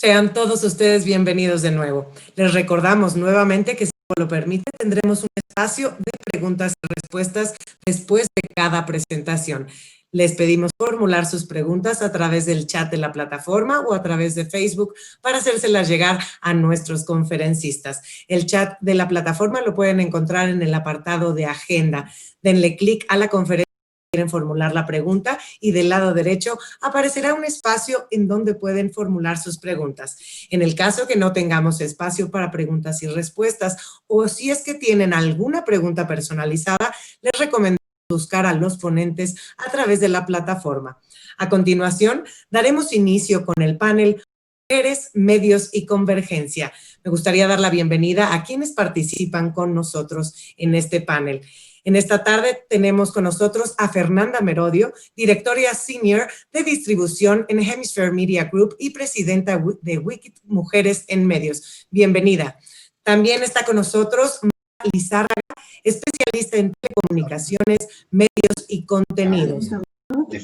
Sean todos ustedes bienvenidos de nuevo. Les recordamos nuevamente que, si lo permite, tendremos un espacio de preguntas y respuestas después de cada presentación. Les pedimos formular sus preguntas a través del chat de la plataforma o a través de Facebook para hacérselas llegar a nuestros conferencistas. El chat de la plataforma lo pueden encontrar en el apartado de agenda. Denle clic a la conferencia quieren formular la pregunta y del lado derecho aparecerá un espacio en donde pueden formular sus preguntas. En el caso que no tengamos espacio para preguntas y respuestas o si es que tienen alguna pregunta personalizada, les recomendamos buscar a los ponentes a través de la plataforma. A continuación, daremos inicio con el panel Mujeres, Medios y Convergencia. Me gustaría dar la bienvenida a quienes participan con nosotros en este panel. En esta tarde tenemos con nosotros a Fernanda Merodio, directora senior de distribución en Hemisphere Media Group y presidenta de Wicked Mujeres en Medios. Bienvenida. También está con nosotros María Lizárraga, especialista en telecomunicaciones, medios y contenidos.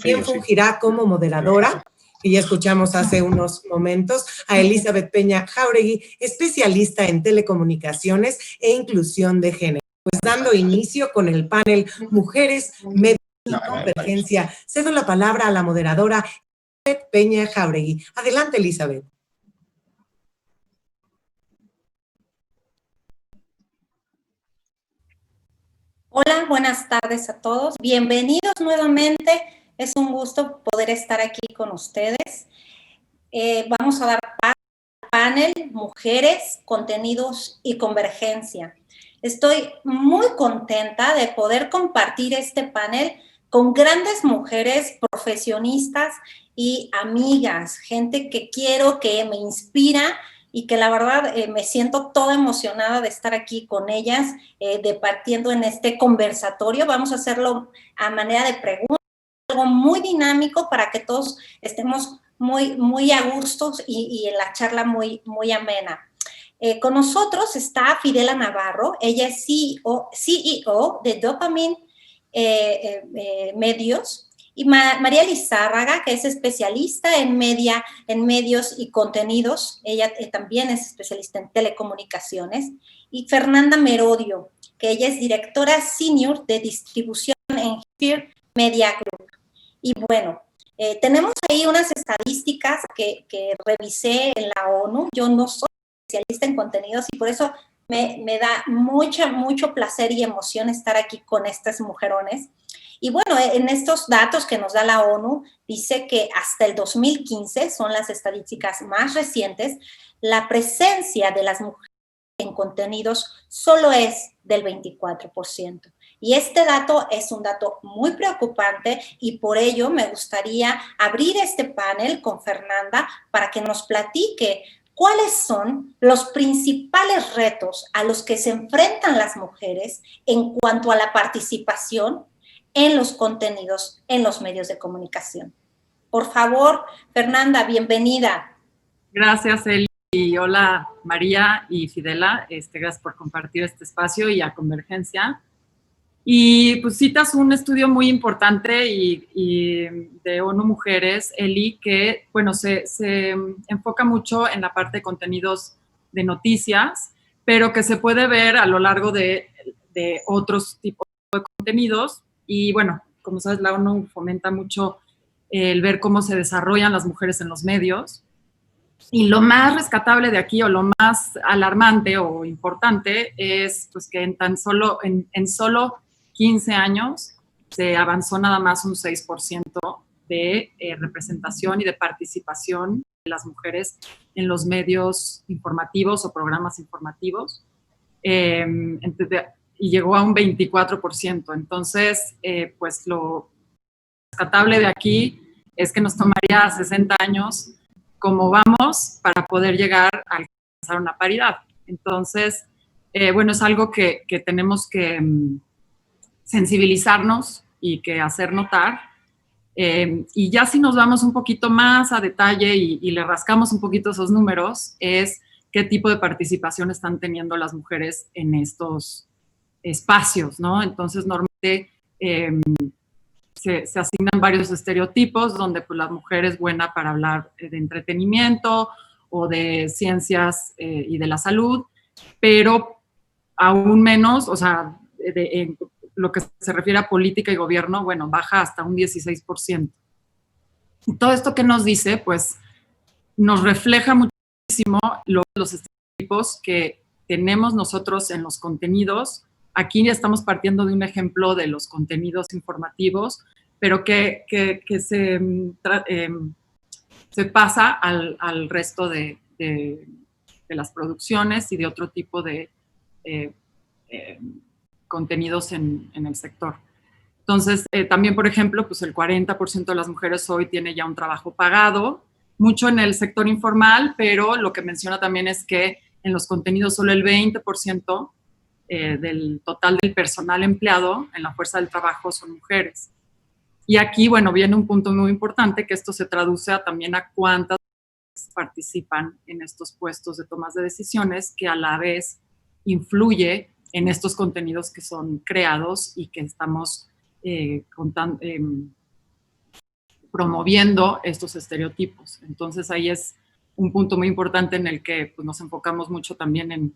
Quien fungirá como moderadora, que ya escuchamos hace unos momentos, a Elizabeth Peña Jauregui, especialista en telecomunicaciones e inclusión de género. Pues dando inicio con el panel Mujeres, Medios y Convergencia, cedo la palabra a la moderadora Elizabeth Peña Jauregui. Adelante, Elizabeth. Hola, buenas tardes a todos. Bienvenidos nuevamente. Es un gusto poder estar aquí con ustedes. Vamos a dar paso al panel Mujeres, Contenidos y Convergencia. Estoy muy contenta de poder compartir este panel con grandes mujeres profesionistas y amigas, gente que quiero, que me inspira y que la verdad me siento toda emocionada de estar aquí con ellas, departiendo en este conversatorio. Vamos a hacerlo a manera de preguntas, algo muy dinámico para que todos estemos muy a gustos y en la charla muy amena. Con nosotros está Fidela Navarro, ella es CEO de Dopamine Medios, y María Lizárraga, que es especialista en medios y contenidos, ella también es especialista en telecomunicaciones, y Fernanda Merodio, que ella es directora senior de distribución en Hemisphere Media Group. Y bueno, tenemos ahí unas estadísticas que revisé en la ONU. Yo no soy especialista en contenidos y por eso me da mucho placer y emoción estar aquí con estas mujerones. Y bueno, en estos datos que nos da la ONU, dice que hasta el 2015, son las estadísticas más recientes, la presencia de las mujeres en contenidos solo es del 24%. Y este dato es un dato muy preocupante y por ello me gustaría abrir este panel con Fernanda para que nos platique cuáles son los principales retos a los que se enfrentan las mujeres en cuanto a la participación en los contenidos en los medios de comunicación. Por favor, Fernanda, bienvenida. Gracias, Eli. Y hola, María y Fidela. Gracias por compartir este espacio y a Convergencia. Y pues citas un estudio muy importante y de ONU Mujeres, Eli, que, bueno, se enfoca mucho en la parte de contenidos de noticias, pero que se puede ver a lo largo de otros tipos de contenidos. Y bueno, como sabes, la ONU fomenta mucho el ver cómo se desarrollan las mujeres en los medios. Y lo más rescatable de aquí, o lo más alarmante o importante, es pues, que en solo 15 años se avanzó nada más un 6% de representación y de participación de las mujeres en los medios informativos o programas informativos. Y llegó a un 24%. Entonces, pues lo rescatable de aquí es que nos tomaría 60 años como vamos para poder llegar a alcanzar una paridad. Entonces, bueno, es algo que tenemos que sensibilizarnos y que hacer notar. Y ya si nos vamos un poquito más a detalle y le rascamos un poquito esos números, es qué tipo de participación están teniendo las mujeres en estos espacios, ¿no? Entonces, normalmente se asignan varios estereotipos donde pues, la mujer es buena para hablar de entretenimiento o de ciencias y de la salud, pero aún menos, o sea, en lo que se refiere a política y gobierno, bueno, baja hasta un 16%. Y todo esto que nos dice, pues, nos refleja muchísimo los estereotipos que tenemos nosotros en los contenidos. Aquí ya estamos partiendo de un ejemplo de los contenidos informativos, pero que se pasa al resto de las producciones y de otro tipo de contenidos en el sector. Entonces, también, por ejemplo, pues el 40% de las mujeres hoy tiene ya un trabajo pagado, mucho en el sector informal, pero lo que menciona también es que en los contenidos solo el 20% del total del personal empleado en la fuerza del trabajo son mujeres. Y aquí, bueno, viene un punto muy importante, que esto se traduce también a cuántas participan en estos puestos de tomas de decisiones, que a la vez influye en estos contenidos que son creados y que estamos promoviendo estos estereotipos. Entonces ahí es un punto muy importante en el que pues, nos enfocamos mucho también en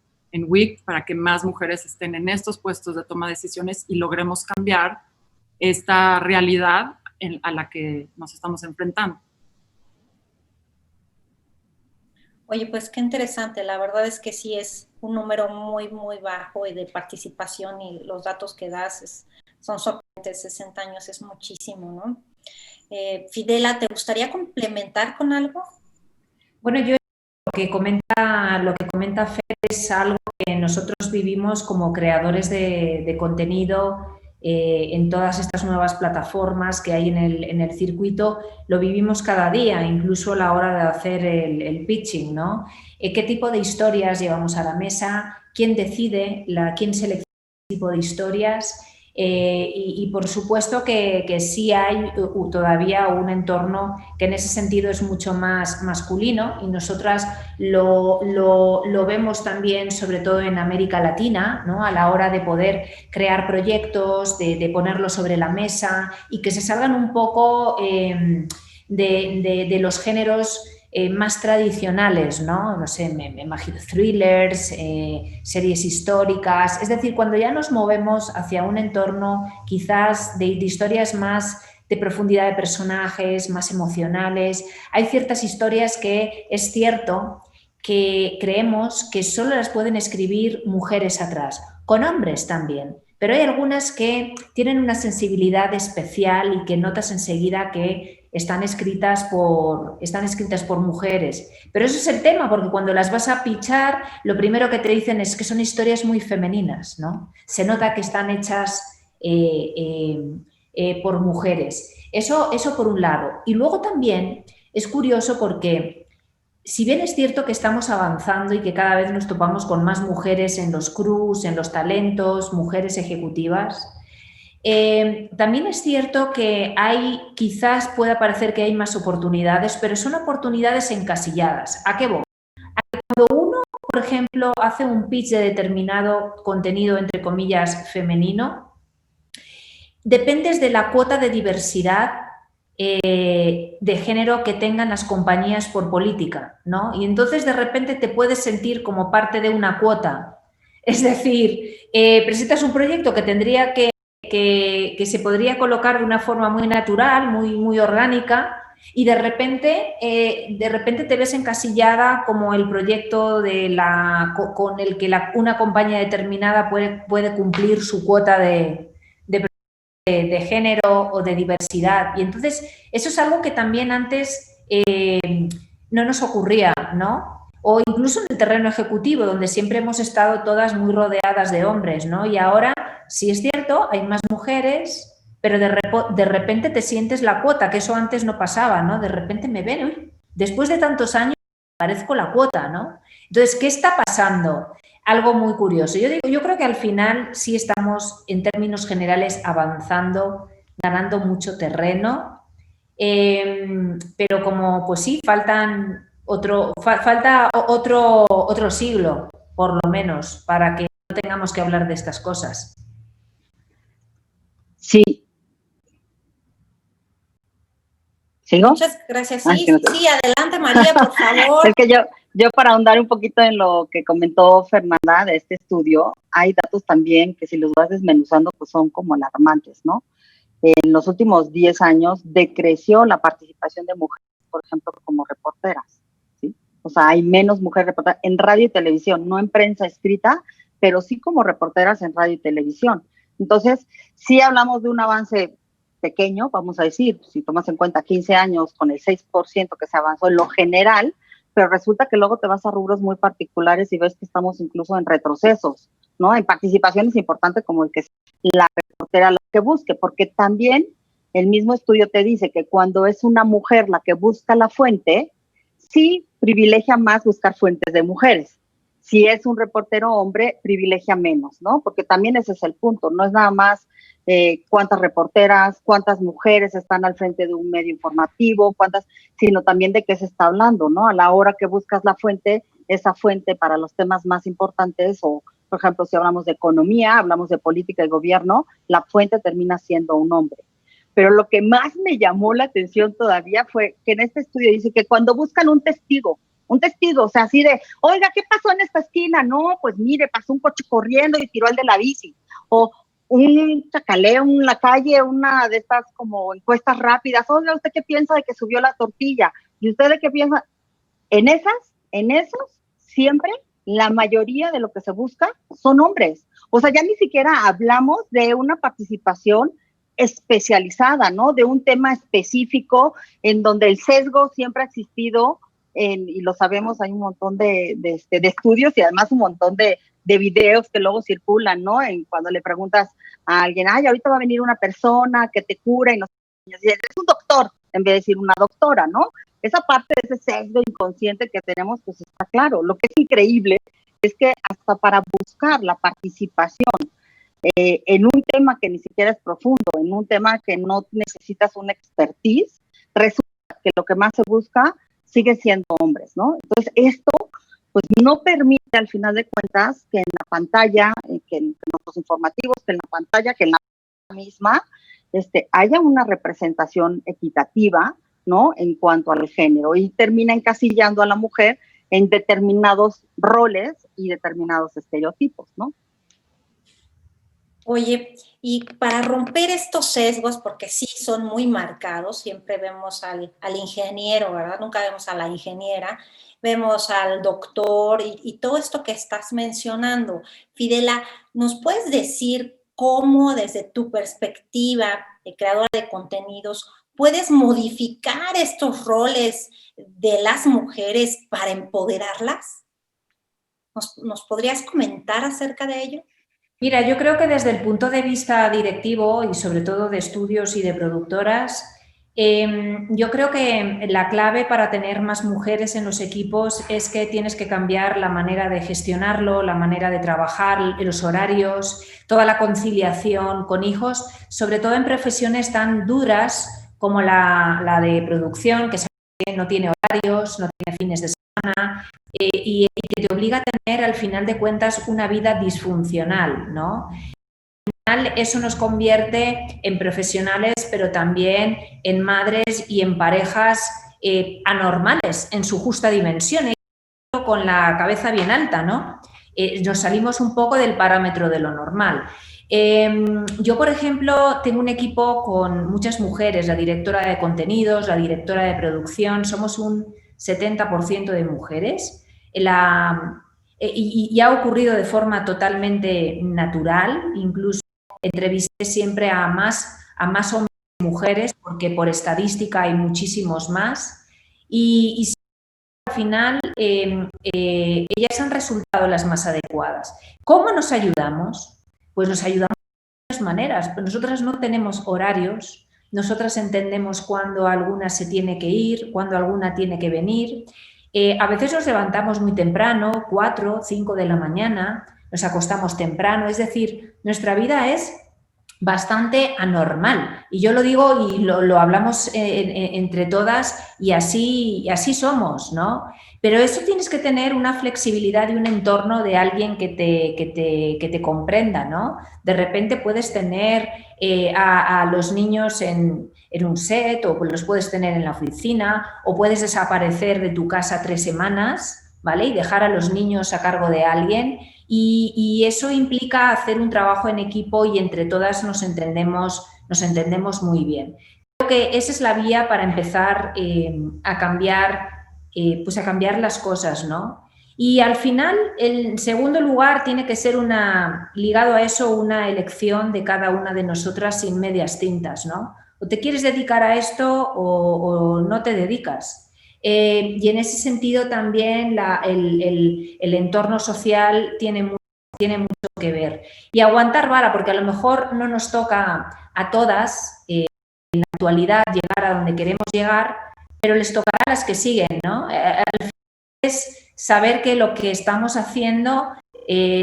WIC para que más mujeres estén en estos puestos de toma de decisiones y logremos cambiar esta realidad a la que nos estamos enfrentando. Oye, pues qué interesante. La verdad es que sí es un número muy, muy bajo de participación y los datos que das son sorprendentes. 60 años es muchísimo, ¿no? Fidela, ¿te gustaría complementar con algo? Bueno, yo lo que comenta Fer es algo que nosotros vivimos como creadores de contenido en todas estas nuevas plataformas que hay en el circuito, lo vivimos cada día, incluso a la hora de hacer el pitching, ¿no? ¿Qué tipo de historias llevamos a la mesa? ¿Quién decide? ¿Quién selecciona este tipo de historias? Y por supuesto que sí hay todavía un entorno que en ese sentido es mucho más masculino y nosotras lo vemos también sobre todo en América Latina, ¿no? A la hora de poder crear proyectos, de ponerlos sobre la mesa y que se salgan un poco de los géneros más tradicionales, ¿no? No sé, me imagino thrillers, series históricas, es decir, cuando ya nos movemos hacia un entorno quizás de historias más de profundidad de personajes, más emocionales, hay ciertas historias que es cierto que creemos que solo las pueden escribir mujeres atrás, con hombres también. Pero hay algunas que tienen una sensibilidad especial y que notas enseguida que están escritas por mujeres. Pero eso es el tema, porque cuando las vas a pitchar, lo primero que te dicen es que son historias muy femeninas, ¿no? Se nota que están hechas por mujeres. Eso por un lado. Y luego también es curioso porque si bien es cierto que estamos avanzando y que cada vez nos topamos con más mujeres en los crews, en los talentos, mujeres ejecutivas, también es cierto que quizás pueda parecer que hay más oportunidades, pero son oportunidades encasilladas. ¿A qué voy? Cuando uno, por ejemplo, hace un pitch de determinado contenido, entre comillas, femenino, dependes de la cuota de diversidad de género que tengan las compañías por política, ¿no? Y entonces de repente te puedes sentir como parte de una cuota. Es decir, presentas un proyecto que tendría que se podría colocar de una forma muy natural, muy orgánica, y de repente te ves encasillada como el proyecto con el que una compañía determinada puede cumplir su cuota de género o de diversidad. Y entonces eso es algo que también antes no nos ocurría, ¿no? O incluso en el terreno ejecutivo, donde siempre hemos estado todas muy rodeadas de hombres, ¿no? Y ahora, sí es cierto, hay más mujeres, pero de repente te sientes la cuota, que eso antes no pasaba, ¿no? De repente me ven, uy, después de tantos años parezco la cuota, ¿no? Entonces, ¿qué está pasando? Algo muy curioso. Yo creo que al final sí estamos, en términos generales, avanzando, ganando mucho terreno, pero como, pues sí, falta otro siglo, por lo menos, para que no tengamos que hablar de estas cosas. Sí. ¿Sigo? Muchas gracias. Sí, adelante, María, por favor. Es que yo Yo para ahondar un poquito en lo que comentó Fernanda de este estudio, hay datos también que si los vas desmenuzando pues son como alarmantes, ¿no? En los últimos 10 años decreció la participación de mujeres, por ejemplo, como reporteras, ¿sí? O sea, hay menos mujeres reporteras en radio y televisión, no en prensa escrita, pero sí como reporteras en radio y televisión. Entonces, sí hablamos de un avance pequeño, vamos a decir, si tomas en cuenta 15 años con el 6% que se avanzó en lo general, pero resulta que luego te vas a rubros muy particulares y ves que estamos incluso en retrocesos, ¿no? En participaciones importantes como el que la reportera lo que busque, porque también el mismo estudio te dice que cuando es una mujer la que busca la fuente, sí privilegia más buscar fuentes de mujeres. Si es un reportero hombre, privilegia menos, ¿no? Porque también ese es el punto, no es nada más cuántas reporteras, cuántas mujeres están al frente de un medio informativo, sino también de qué se está hablando, ¿no? A la hora que buscas la fuente, esa fuente para los temas más importantes o, por ejemplo, si hablamos de economía, hablamos de política y gobierno, la fuente termina siendo un hombre. Pero lo que más me llamó la atención todavía fue que en este estudio dice que cuando buscan un testigo, o sea, así de, oiga, ¿qué pasó en esta esquina? No, pues mire, pasó un coche corriendo y tiró al de la bici. O un chacaleo en la calle, una de estas como encuestas rápidas. Oiga, ¿usted qué piensa de que subió la tortilla? ¿Y usted de qué piensa? En esos, siempre la mayoría de lo que se busca son hombres. O sea, ya ni siquiera hablamos de una participación especializada, ¿no? De un tema específico en donde el sesgo siempre ha existido y lo sabemos, hay un montón de estudios y además un montón de videos que luego circulan, ¿no? Cuando le preguntas a alguien, ay, ahorita va a venir una persona que te cura y no sé, es un doctor, en vez de decir una doctora, ¿no? Esa parte de ese sesgo inconsciente que tenemos, pues está claro. Lo que es increíble es que hasta para buscar la participación en un tema que ni siquiera es profundo, en un tema que no necesitas una expertise, resulta que lo que más se busca sigue siendo hombres, ¿no? Entonces, esto pues no permite al final de cuentas que en la pantalla, que en los informativos, que en la pantalla, que en la misma, haya una representación equitativa, ¿no? En cuanto al género y termina encasillando a la mujer en determinados roles y determinados estereotipos, ¿no? Oye, y para romper estos sesgos, porque sí son muy marcados, siempre vemos al ingeniero, ¿verdad? Nunca vemos a la ingeniera, vemos al doctor y todo esto que estás mencionando. Fidela, ¿nos puedes decir cómo desde tu perspectiva de creadora de contenidos puedes modificar estos roles de las mujeres para empoderarlas? ¿Nos podrías comentar acerca de ello? Mira, yo creo que desde el punto de vista directivo y sobre todo de estudios y de productoras, yo creo que la clave para tener más mujeres en los equipos es que tienes que cambiar la manera de gestionarlo, la manera de trabajar, los horarios, toda la conciliación con hijos, sobre todo en profesiones tan duras como la de producción, que no tiene horarios, no tiene fines de semana, y que te obliga a tener, al final de cuentas, una vida disfuncional, ¿no? Al final, eso nos convierte en profesionales, pero también en madres y en parejas anormales, en su justa dimensión, con la cabeza bien alta, ¿no? Nos salimos un poco del parámetro de lo normal. Yo, por ejemplo, tengo un equipo con muchas mujeres, la directora de contenidos, la directora de producción, somos un 70% de mujeres. Y ha ocurrido de forma totalmente natural, incluso entrevisté siempre a más hombres que mujeres, porque por estadística hay muchísimos más. Y al final, ellas han resultado las más adecuadas. ¿Cómo nos ayudamos? Pues nos ayudamos de muchas maneras. Nosotras no tenemos horarios, nosotras entendemos cuándo alguna se tiene que ir, cuándo alguna tiene que venir. A veces nos levantamos muy temprano, 4, 5 de la mañana, nos acostamos temprano, es decir, nuestra vida es bastante anormal. Y yo lo digo y lo hablamos entre todas y así somos, ¿no? Pero eso tienes que tener una flexibilidad y un entorno de alguien que te comprenda, ¿no? De repente puedes tener a los niños en un set o los puedes tener en la oficina o puedes desaparecer de tu casa 3 semanas ¿vale? Y dejar a los niños a cargo de alguien. Y eso implica hacer un trabajo en equipo y entre todas nos entendemos muy bien. Creo que esa es la vía para empezar a cambiar las cosas, ¿no? Y al final, en segundo lugar, tiene que ser ligado a eso una elección de cada una de nosotras sin medias tintas, ¿no? O te quieres dedicar a esto o no te dedicas. Y en ese sentido también el entorno social tiene mucho que ver. Y aguantar vara, porque a lo mejor no nos toca a todas en la actualidad llegar a donde queremos llegar, pero les tocará a las que siguen, ¿no? Al final es saber que lo que estamos haciendo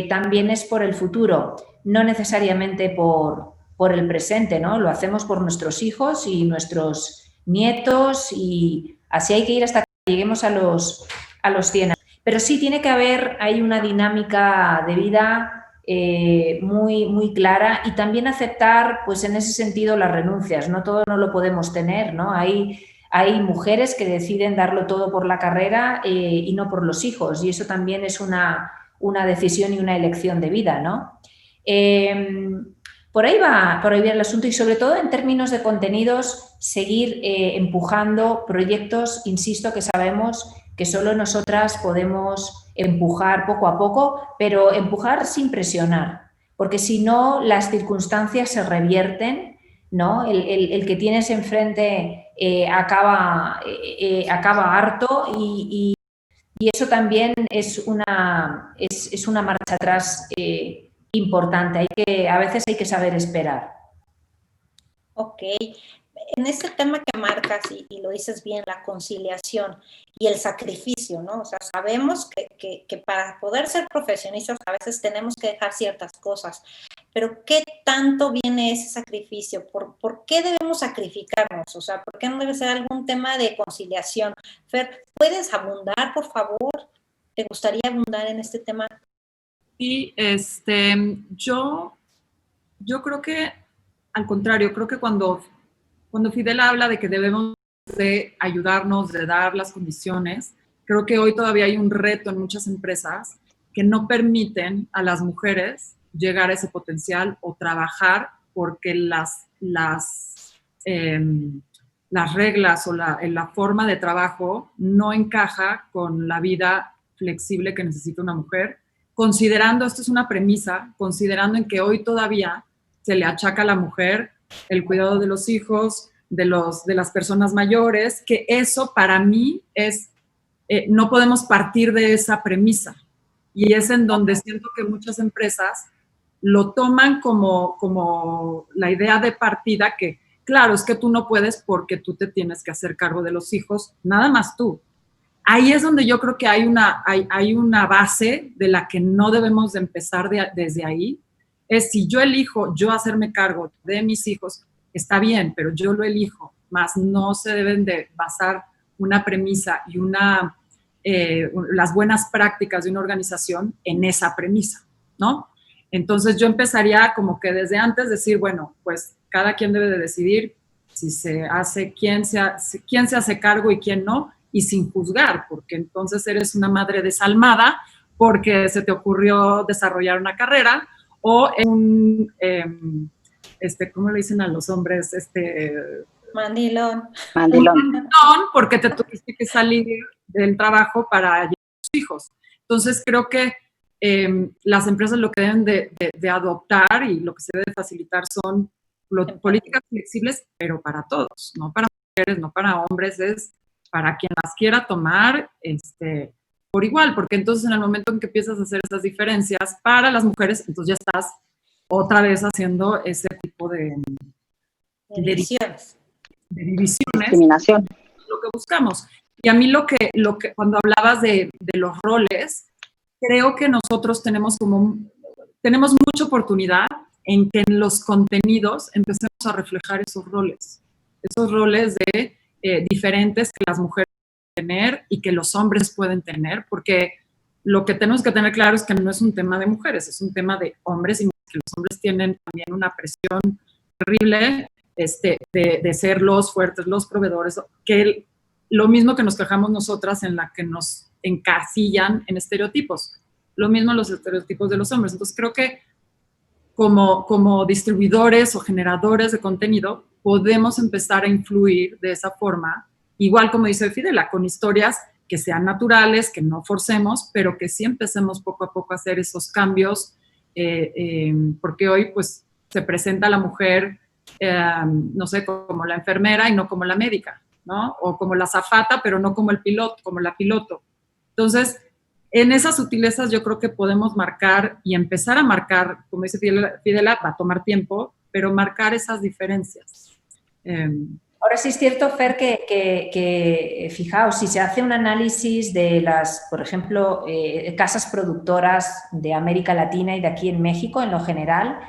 también es por el futuro, no necesariamente por el presente, ¿no? Lo hacemos por nuestros hijos y nuestros nietos y así hay que ir hasta que lleguemos a los 100 años. Pero sí tiene que haber ahí una dinámica de vida muy, muy clara y también aceptar, pues en ese sentido, las renuncias. No todo no lo podemos tener, ¿no? Hay mujeres que deciden darlo todo por la carrera y no por los hijos y eso también es una decisión y una elección de vida, ¿no? Por ahí va el asunto y sobre todo en términos de contenidos seguir empujando proyectos, insisto, que sabemos que solo nosotras podemos empujar poco a poco, pero empujar sin presionar, porque si no las circunstancias se revierten, ¿no? El que tienes enfrente acaba harto y eso también es una marcha atrás importante. A veces hay que saber esperar. Ok. En este tema que marcas, y lo dices bien, la conciliación y el sacrificio, ¿no? O sea, sabemos que para poder ser profesionistas a veces tenemos que dejar ciertas cosas, pero ¿qué tanto viene ese sacrificio? ¿Por qué debemos sacrificarnos? O sea, ¿por qué no debe ser algún tema de conciliación? Fer, ¿puedes abundar, por favor? ¿Te gustaría abundar en este tema? Y yo creo que, al contrario, creo que cuando Fidela habla de que debemos de ayudarnos, de dar las condiciones, creo que hoy todavía hay un reto en muchas empresas que no permiten a las mujeres llegar a ese potencial o trabajar porque las reglas o la forma de trabajo no encaja con la vida flexible que necesita una mujer, considerando, esto es una premisa, considerando en que hoy todavía se le achaca a la mujer el cuidado de los hijos, de las personas mayores, que eso para mí es, no podemos partir de esa premisa. Y es en donde siento que muchas empresas lo toman como la idea de partida que, claro, es que tú no puedes porque tú te tienes que hacer cargo de los hijos, nada más tú. Ahí es donde yo creo que hay una base de la que no debemos de empezar desde ahí. Es si yo elijo yo hacerme cargo de mis hijos, está bien, pero yo lo elijo, más no se deben de basar una premisa y las buenas prácticas de una organización en esa premisa, ¿no? Entonces yo empezaría como que desde antes decir, bueno, pues cada quien debe de decidir si se hace, quién se hace cargo y quién no, y sin juzgar, porque entonces eres una madre desalmada porque se te ocurrió desarrollar una carrera, o ¿cómo le dicen a los hombres? Mandilón. Mandilón. Porque te tuviste que salir del trabajo para llevar a tus hijos. Entonces creo que las empresas lo que deben de adoptar y lo que se debe facilitar son políticas flexibles, pero para todos, no para mujeres, no para hombres, es para quien las quiera tomar por igual, porque entonces en el momento en que empiezas a hacer esas diferencias para las mujeres, entonces ya estás otra vez haciendo ese tipo de divisiones. Discriminación. Lo que buscamos. Y a mí lo que cuando hablabas de los roles, creo que nosotros tenemos mucha oportunidad en que en los contenidos empecemos a reflejar esos roles de diferentes que las mujeres pueden tener y que los hombres pueden tener, porque lo que tenemos que tener claro es que no es un tema de mujeres, es un tema de hombres y que los hombres tienen también una presión terrible de ser los fuertes, los proveedores, que lo mismo que nos quejamos nosotras en la que nos encasillan en estereotipos. Lo mismo los estereotipos de los hombres. Entonces creo que como distribuidores o generadores de contenido podemos empezar a influir de esa forma, igual como dice Fidela, con historias que sean naturales, que no forcemos, pero que sí empecemos poco a poco a hacer esos cambios, porque hoy pues se presenta a la mujer, no sé, como la enfermera y no como la médica, ¿no? O como la azafata, pero no como el piloto, como la piloto. Entonces, en esas sutilezas yo creo que podemos marcar y empezar a marcar, como dice Fidela, va a tomar tiempo, pero marcar esas diferencias. Ahora sí es cierto, Fer, que fijaos, si se hace un análisis de las, por ejemplo, casas productoras de América Latina y de aquí en México, en lo general,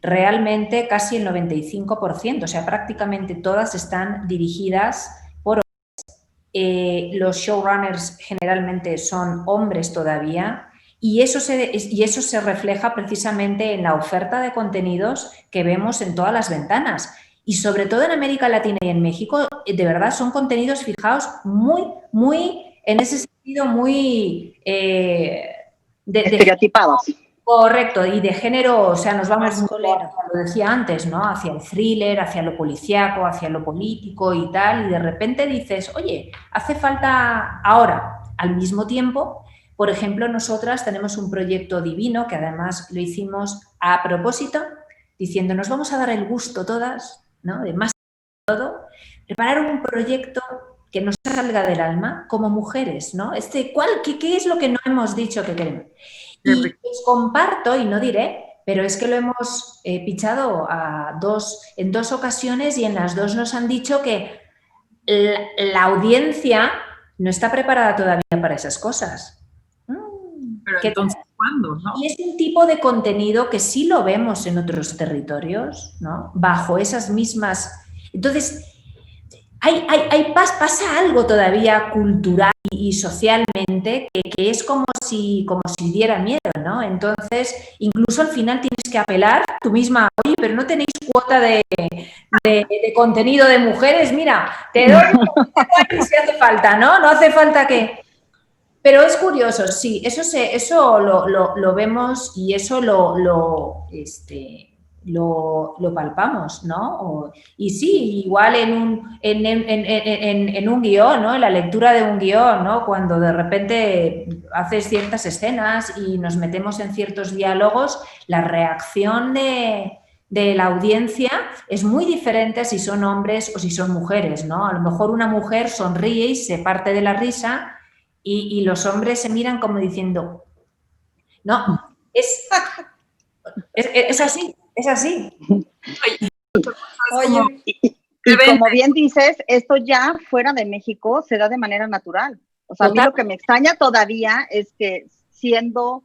realmente casi el 95%, o sea, prácticamente todas están dirigidas por hombres. Los showrunners generalmente son hombres todavía y eso se refleja precisamente en la oferta de contenidos que vemos en todas las ventanas. Y sobre todo en América Latina y en México, de verdad son contenidos, fijaos, muy, en ese sentido, muy... estereotipados. Correcto, y de género, o sea, nos vamos, lo decía antes, ¿no? Hacia el thriller, hacia lo policíaco, hacia lo político y tal, y de repente dices, oye, hace falta ahora, al mismo tiempo, por ejemplo, nosotras tenemos un proyecto divino que además lo hicimos a propósito, diciendo, nos vamos a dar el gusto todas, ¿no? De más todo, preparar un proyecto que nos salga del alma como mujeres, ¿no? ¿Qué es lo que no hemos dicho que queremos? Y os comparto, y no diré, pero es que lo hemos pichado en dos ocasiones y en las dos nos han dicho que la audiencia no está preparada todavía para esas cosas. Pero entonces, ¿cuándo? ¿No? Y es un tipo de contenido que sí lo vemos en otros territorios, ¿no? Bajo esas mismas... Entonces, pasa algo todavía cultural y socialmente que es como si diera miedo, ¿no? Entonces, incluso al final tienes que apelar tú misma, oye, pero no tenéis cuota de contenido de mujeres, mira, te doy si hace falta, ¿no? No hace falta que... Pero es curioso, sí, eso lo vemos y eso lo palpamos, ¿no? Y sí, igual en un guión, ¿no? En la lectura de un guión, ¿no? Cuando de repente haces ciertas escenas y nos metemos en ciertos diálogos, la reacción de la audiencia es muy diferente si son hombres o si son mujeres, ¿no? A lo mejor una mujer sonríe y se parte de la risa y los hombres se miran como diciendo, no, es así. Es así. Oye, y como bien dices, esto ya fuera de México se da de manera natural. O sea, a mí lo que me extraña todavía es que siendo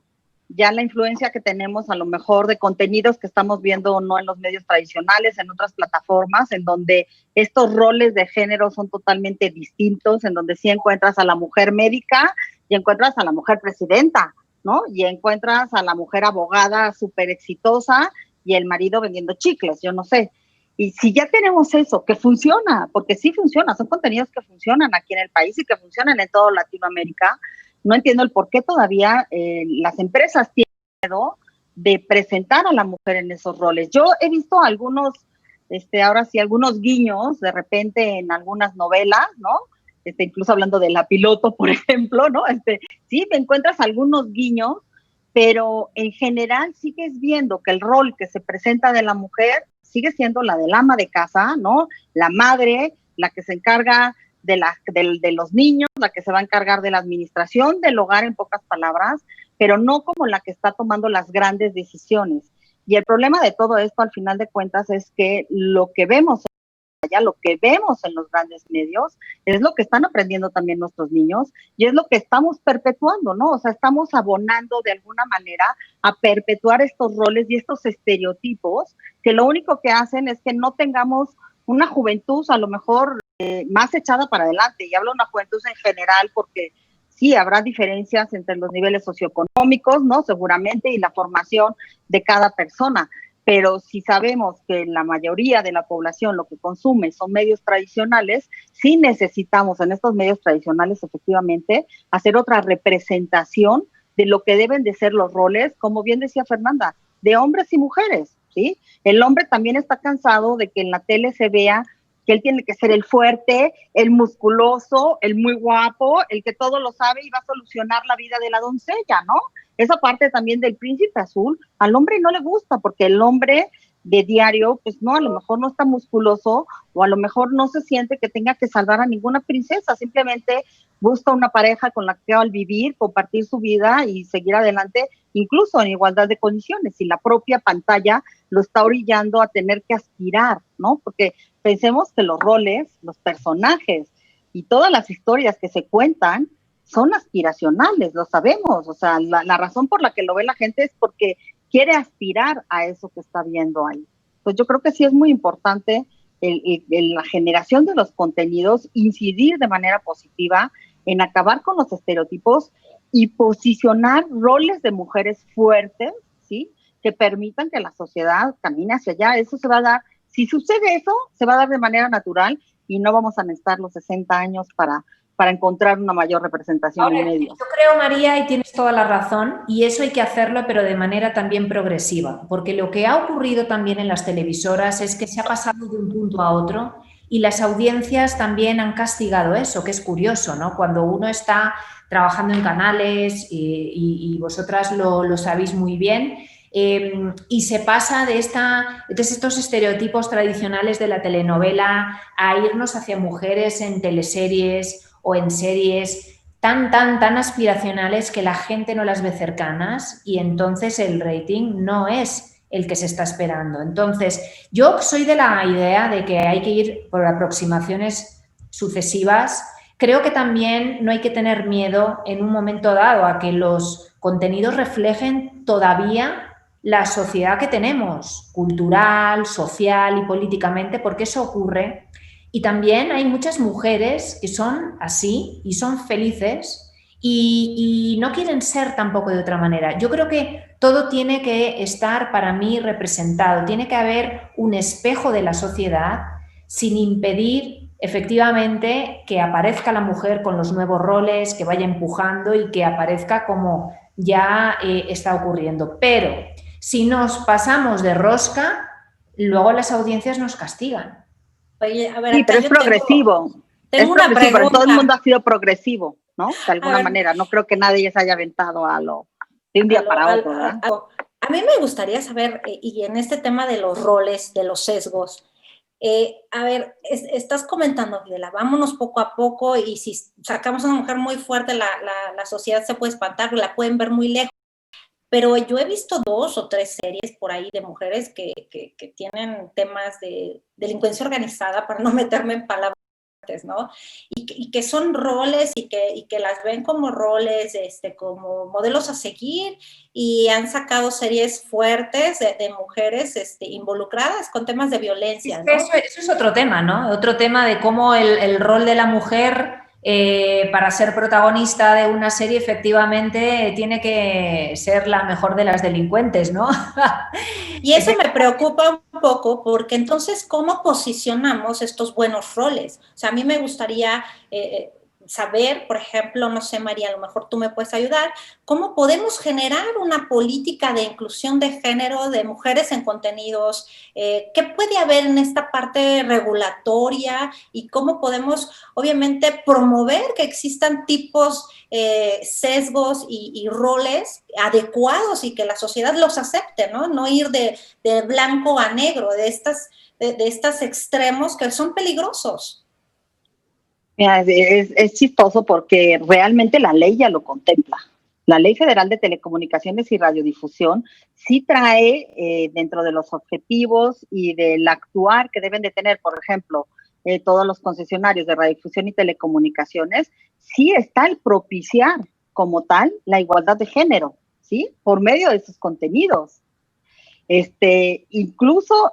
ya la influencia que tenemos a lo mejor de contenidos que estamos viendo no en los medios tradicionales, en otras plataformas, en donde estos roles de género son totalmente distintos, en donde sí encuentras a la mujer médica y encuentras a la mujer presidenta, ¿no? Y encuentras a la mujer abogada súper exitosa y el marido vendiendo chicles, yo no sé. Y si ya tenemos eso, que funciona, porque sí funciona, son contenidos que funcionan aquí en el país y que funcionan en toda Latinoamérica, no entiendo el por qué todavía las empresas tienen miedo de presentar a la mujer en esos roles. Yo he visto algunos, ahora sí, algunos guiños de repente en algunas novelas, ¿no? Incluso hablando de La Piloto, por ejemplo, ¿no? Sí, te encuentras algunos guiños, pero en general sigues viendo que el rol que se presenta de la mujer sigue siendo la del ama de casa, ¿no? La madre, la que se encarga de los niños, la que se va a encargar de la administración del hogar, en pocas palabras, pero no como la que está tomando las grandes decisiones. Y el problema de todo esto, al final de cuentas, es que lo que vemos lo que vemos en los grandes medios es lo que están aprendiendo también nuestros niños y es lo que estamos perpetuando, ¿no? O sea, estamos abonando de alguna manera a perpetuar estos roles y estos estereotipos que lo único que hacen es que no tengamos una juventud a lo mejor más echada para adelante. Y hablo de una juventud en general porque sí, habrá diferencias entre los niveles socioeconómicos, ¿no? Seguramente, y la formación de cada persona. pero si sabemos que la mayoría de la población lo que consume son medios tradicionales, sí necesitamos en estos medios tradicionales efectivamente hacer otra representación de lo que deben de ser los roles, como bien decía Fernanda, de hombres y mujeres, ¿sí? El hombre también está cansado de que en la tele se vea que él tiene que ser el fuerte, el musculoso, el muy guapo, el que todo lo sabe y va a solucionar la vida de la doncella, ¿no? Esa parte también del príncipe azul, al hombre no le gusta, porque el hombre de diario, pues no, a lo mejor no está musculoso, o a lo mejor no se siente que tenga que salvar a ninguna princesa, simplemente busca una pareja con la que al vivir, compartir su vida y seguir adelante, incluso en igualdad de condiciones, y la propia pantalla lo está orillando a tener que aspirar, ¿no? Porque pensemos que los roles, los personajes y todas las historias que se cuentan son aspiracionales, lo sabemos, o sea, la razón por la que lo ve la gente es porque quiere aspirar a eso que está viendo ahí. Pues yo creo que sí es muy importante la generación de los contenidos, incidir de manera positiva en acabar con los estereotipos y posicionar roles de mujeres fuertes, ¿sí? Que permitan que la sociedad camine hacia allá. Eso se va a dar, si sucede eso, se va a dar de manera natural y no vamos a necesitar los 60 años para encontrar una mayor representación Ahora, en medios. yo creo, María, y tienes toda la razón, y eso hay que hacerlo, pero de manera también progresiva, porque lo que ha ocurrido también en las televisoras es que se ha pasado de un punto a otro y las audiencias también han castigado eso, que es curioso, ¿no? Cuando uno está trabajando en canales, y vosotras lo sabéis muy bien, y se pasa de estos estereotipos tradicionales de la telenovela a irnos hacia mujeres en teleseries o en series tan aspiracionales que la gente no las ve cercanas y entonces el rating no es el que se está esperando. Entonces, yo soy de la idea de que hay que ir por aproximaciones sucesivas. Creo que también no hay que tener miedo en un momento dado a que los contenidos reflejen todavía la sociedad que tenemos, cultural, social y políticamente, porque eso ocurre. Y también hay muchas mujeres que son así y son felices y no quieren ser tampoco de otra manera. Yo creo que todo tiene que estar para mí representado, tiene que haber un espejo de la sociedad sin impedir efectivamente que aparezca la mujer con los nuevos roles, que vaya empujando y que aparezca como ya está ocurriendo. Pero si nos pasamos de rosca, luego las audiencias nos castigan. Oye, a ver, sí, pero es progresivo. Tengo una pregunta. Pero todo el mundo ha sido progresivo, ¿no? De alguna manera. No creo que nadie se haya aventado de un día para otro, ¿verdad? A mí me gustaría saber, y en este tema de los roles, de los sesgos, a ver, estás comentando, Fidela, vámonos poco a poco y si sacamos a una mujer muy fuerte, la sociedad se puede espantar, la pueden ver muy lejos. Pero yo he visto 2 o 3 series por ahí de mujeres que tienen temas de delincuencia organizada, para no meterme en palabras, ¿no? Y que son roles y que las ven como roles, como modelos a seguir, y han sacado series fuertes de mujeres involucradas con temas de violencia, ¿no? Eso es otro tema, ¿no? Otro tema de cómo el rol de la mujer para ser protagonista de una serie efectivamente tiene que ser la mejor de las delincuentes, ¿no? Y eso me preocupa un poco porque entonces, ¿cómo posicionamos estos buenos roles? O sea, a mí me gustaría saber, por ejemplo, no sé, María, a lo mejor tú me puedes ayudar, ¿cómo podemos generar una política de inclusión de género de mujeres en contenidos? ¿Qué puede haber en esta parte regulatoria? ¿Y cómo podemos, obviamente, promover que existan tipos, sesgos y roles adecuados y que la sociedad los acepte, ¿no? No ir de blanco a negro, de estos extremos que son peligrosos. Mira, es chistoso porque realmente la ley ya lo contempla. La Ley Federal de Telecomunicaciones y Radiodifusión sí trae dentro de los objetivos y del actuar que deben de tener, por ejemplo, todos los concesionarios de radiodifusión y telecomunicaciones, sí está el propiciar como tal la igualdad de género, ¿sí? Por medio de sus contenidos. Incluso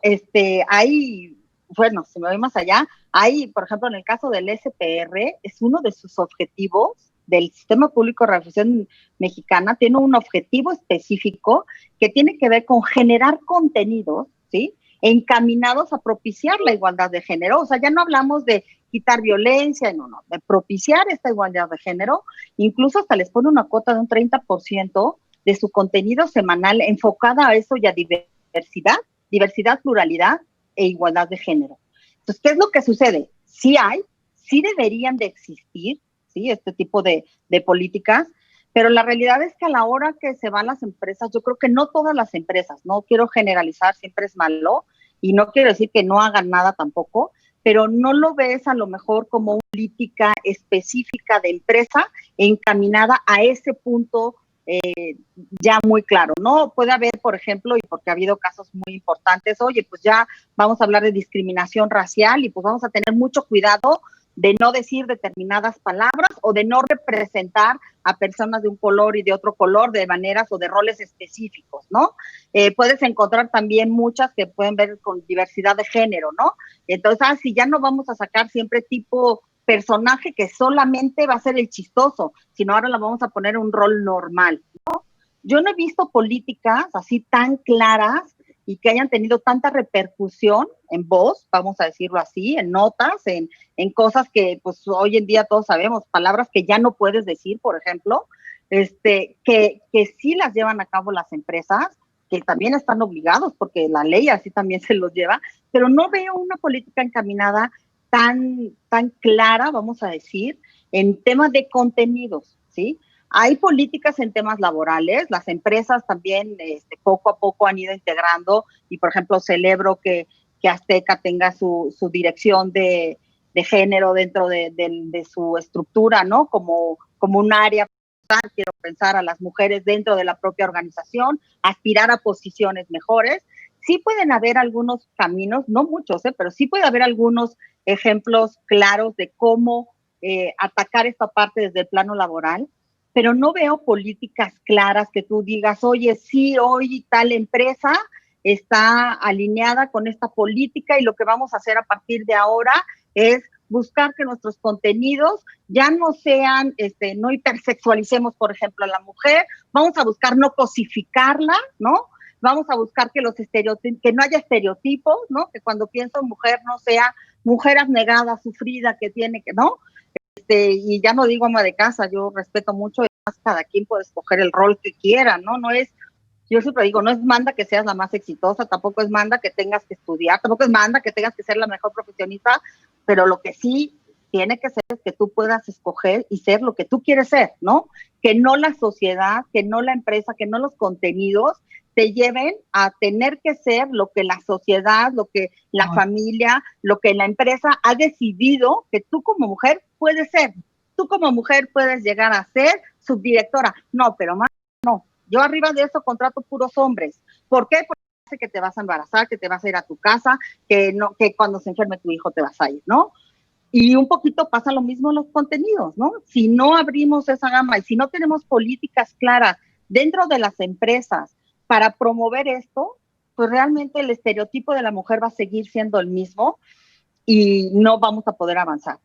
hay, bueno, si me voy más allá, hay, por ejemplo, en el caso del SPR, es uno de sus objetivos del Sistema Público de Radiodifusión Mexicana tiene un objetivo específico que tiene que ver con generar contenidos, ¿sí?, encaminados a propiciar la igualdad de género. O sea, ya no hablamos de quitar violencia, no, de propiciar esta igualdad de género. Incluso hasta les pone una cuota de un 30% de su contenido semanal enfocada a eso y a diversidad, pluralidad e igualdad de género. Entonces, ¿qué es lo que sucede? Sí deberían de existir, ¿sí?, este tipo de políticas, pero la realidad es que a la hora que se van las empresas, yo creo que no todas las empresas, no quiero generalizar, siempre es malo, y no quiero decir que no hagan nada tampoco, pero no lo ves a lo mejor como una política específica de empresa encaminada a ese punto ya muy claro, ¿no? Puede haber, por ejemplo, y porque ha habido casos muy importantes, oye, pues ya vamos a hablar de discriminación racial y pues vamos a tener mucho cuidado de no decir determinadas palabras o de no representar a personas de un color y de otro color de maneras o de roles específicos, ¿no? Puedes encontrar también muchas que pueden ver con diversidad de género, ¿no? Entonces, si ya no vamos a sacar siempre tipo personaje que solamente va a ser el chistoso, sino ahora la vamos a poner en un rol normal, ¿no? Yo no he visto políticas así tan claras y que hayan tenido tanta repercusión en voz, vamos a decirlo así, en notas, en cosas que pues hoy en día todos sabemos, palabras que ya no puedes decir, por ejemplo, que sí las llevan a cabo las empresas, que también están obligados, porque la ley así también se los lleva, pero no veo una política encaminada tan clara, vamos a decir, en temas de contenidos, ¿sí? Hay políticas en temas laborales, las empresas también poco a poco han ido integrando y, por ejemplo, celebro que Azteca tenga su dirección de género dentro de su estructura, ¿no? Como un área, quiero pensar a las mujeres dentro de la propia organización, aspirar a posiciones mejores. Sí pueden haber algunos caminos, no muchos, pero sí puede haber algunos ejemplos claros de cómo atacar esta parte desde el plano laboral, pero no veo políticas claras que tú digas, oye, sí, hoy tal empresa está alineada con esta política y lo que vamos a hacer a partir de ahora es buscar que nuestros contenidos ya no sean, no hipersexualicemos, por ejemplo, a la mujer, vamos a buscar no cosificarla, ¿no? Vamos a buscar que que no haya estereotipos, ¿no? Que cuando pienso en mujer no sea mujer abnegada, sufrida, que tiene que, ¿no? Y ya no digo ama de casa, yo respeto mucho, cada quien puede escoger el rol que quiera, ¿no? No es, yo siempre digo, no es manda que seas la más exitosa, tampoco es manda que tengas que estudiar, tampoco es manda que tengas que ser la mejor profesionista, pero lo que sí tiene que ser es que tú puedas escoger y ser lo que tú quieres ser, ¿no? Que no la sociedad, que no la empresa, que no los contenidos te lleven a tener que ser lo que la sociedad, lo que la familia, lo que la empresa ha decidido que tú como mujer puedes ser. Tú como mujer puedes llegar a ser subdirectora. No, pero más no. Yo arriba de eso contrato puros hombres. ¿Por qué? Porque parece que te vas a embarazar, que te vas a ir a tu casa, que cuando se enferme tu hijo te vas a ir, ¿no? Y un poquito pasa lo mismo en los contenidos, ¿no? Si no abrimos esa gama y si no tenemos políticas claras dentro de las empresas para promover esto, pues realmente el estereotipo de la mujer va a seguir siendo el mismo y no vamos a poder avanzar.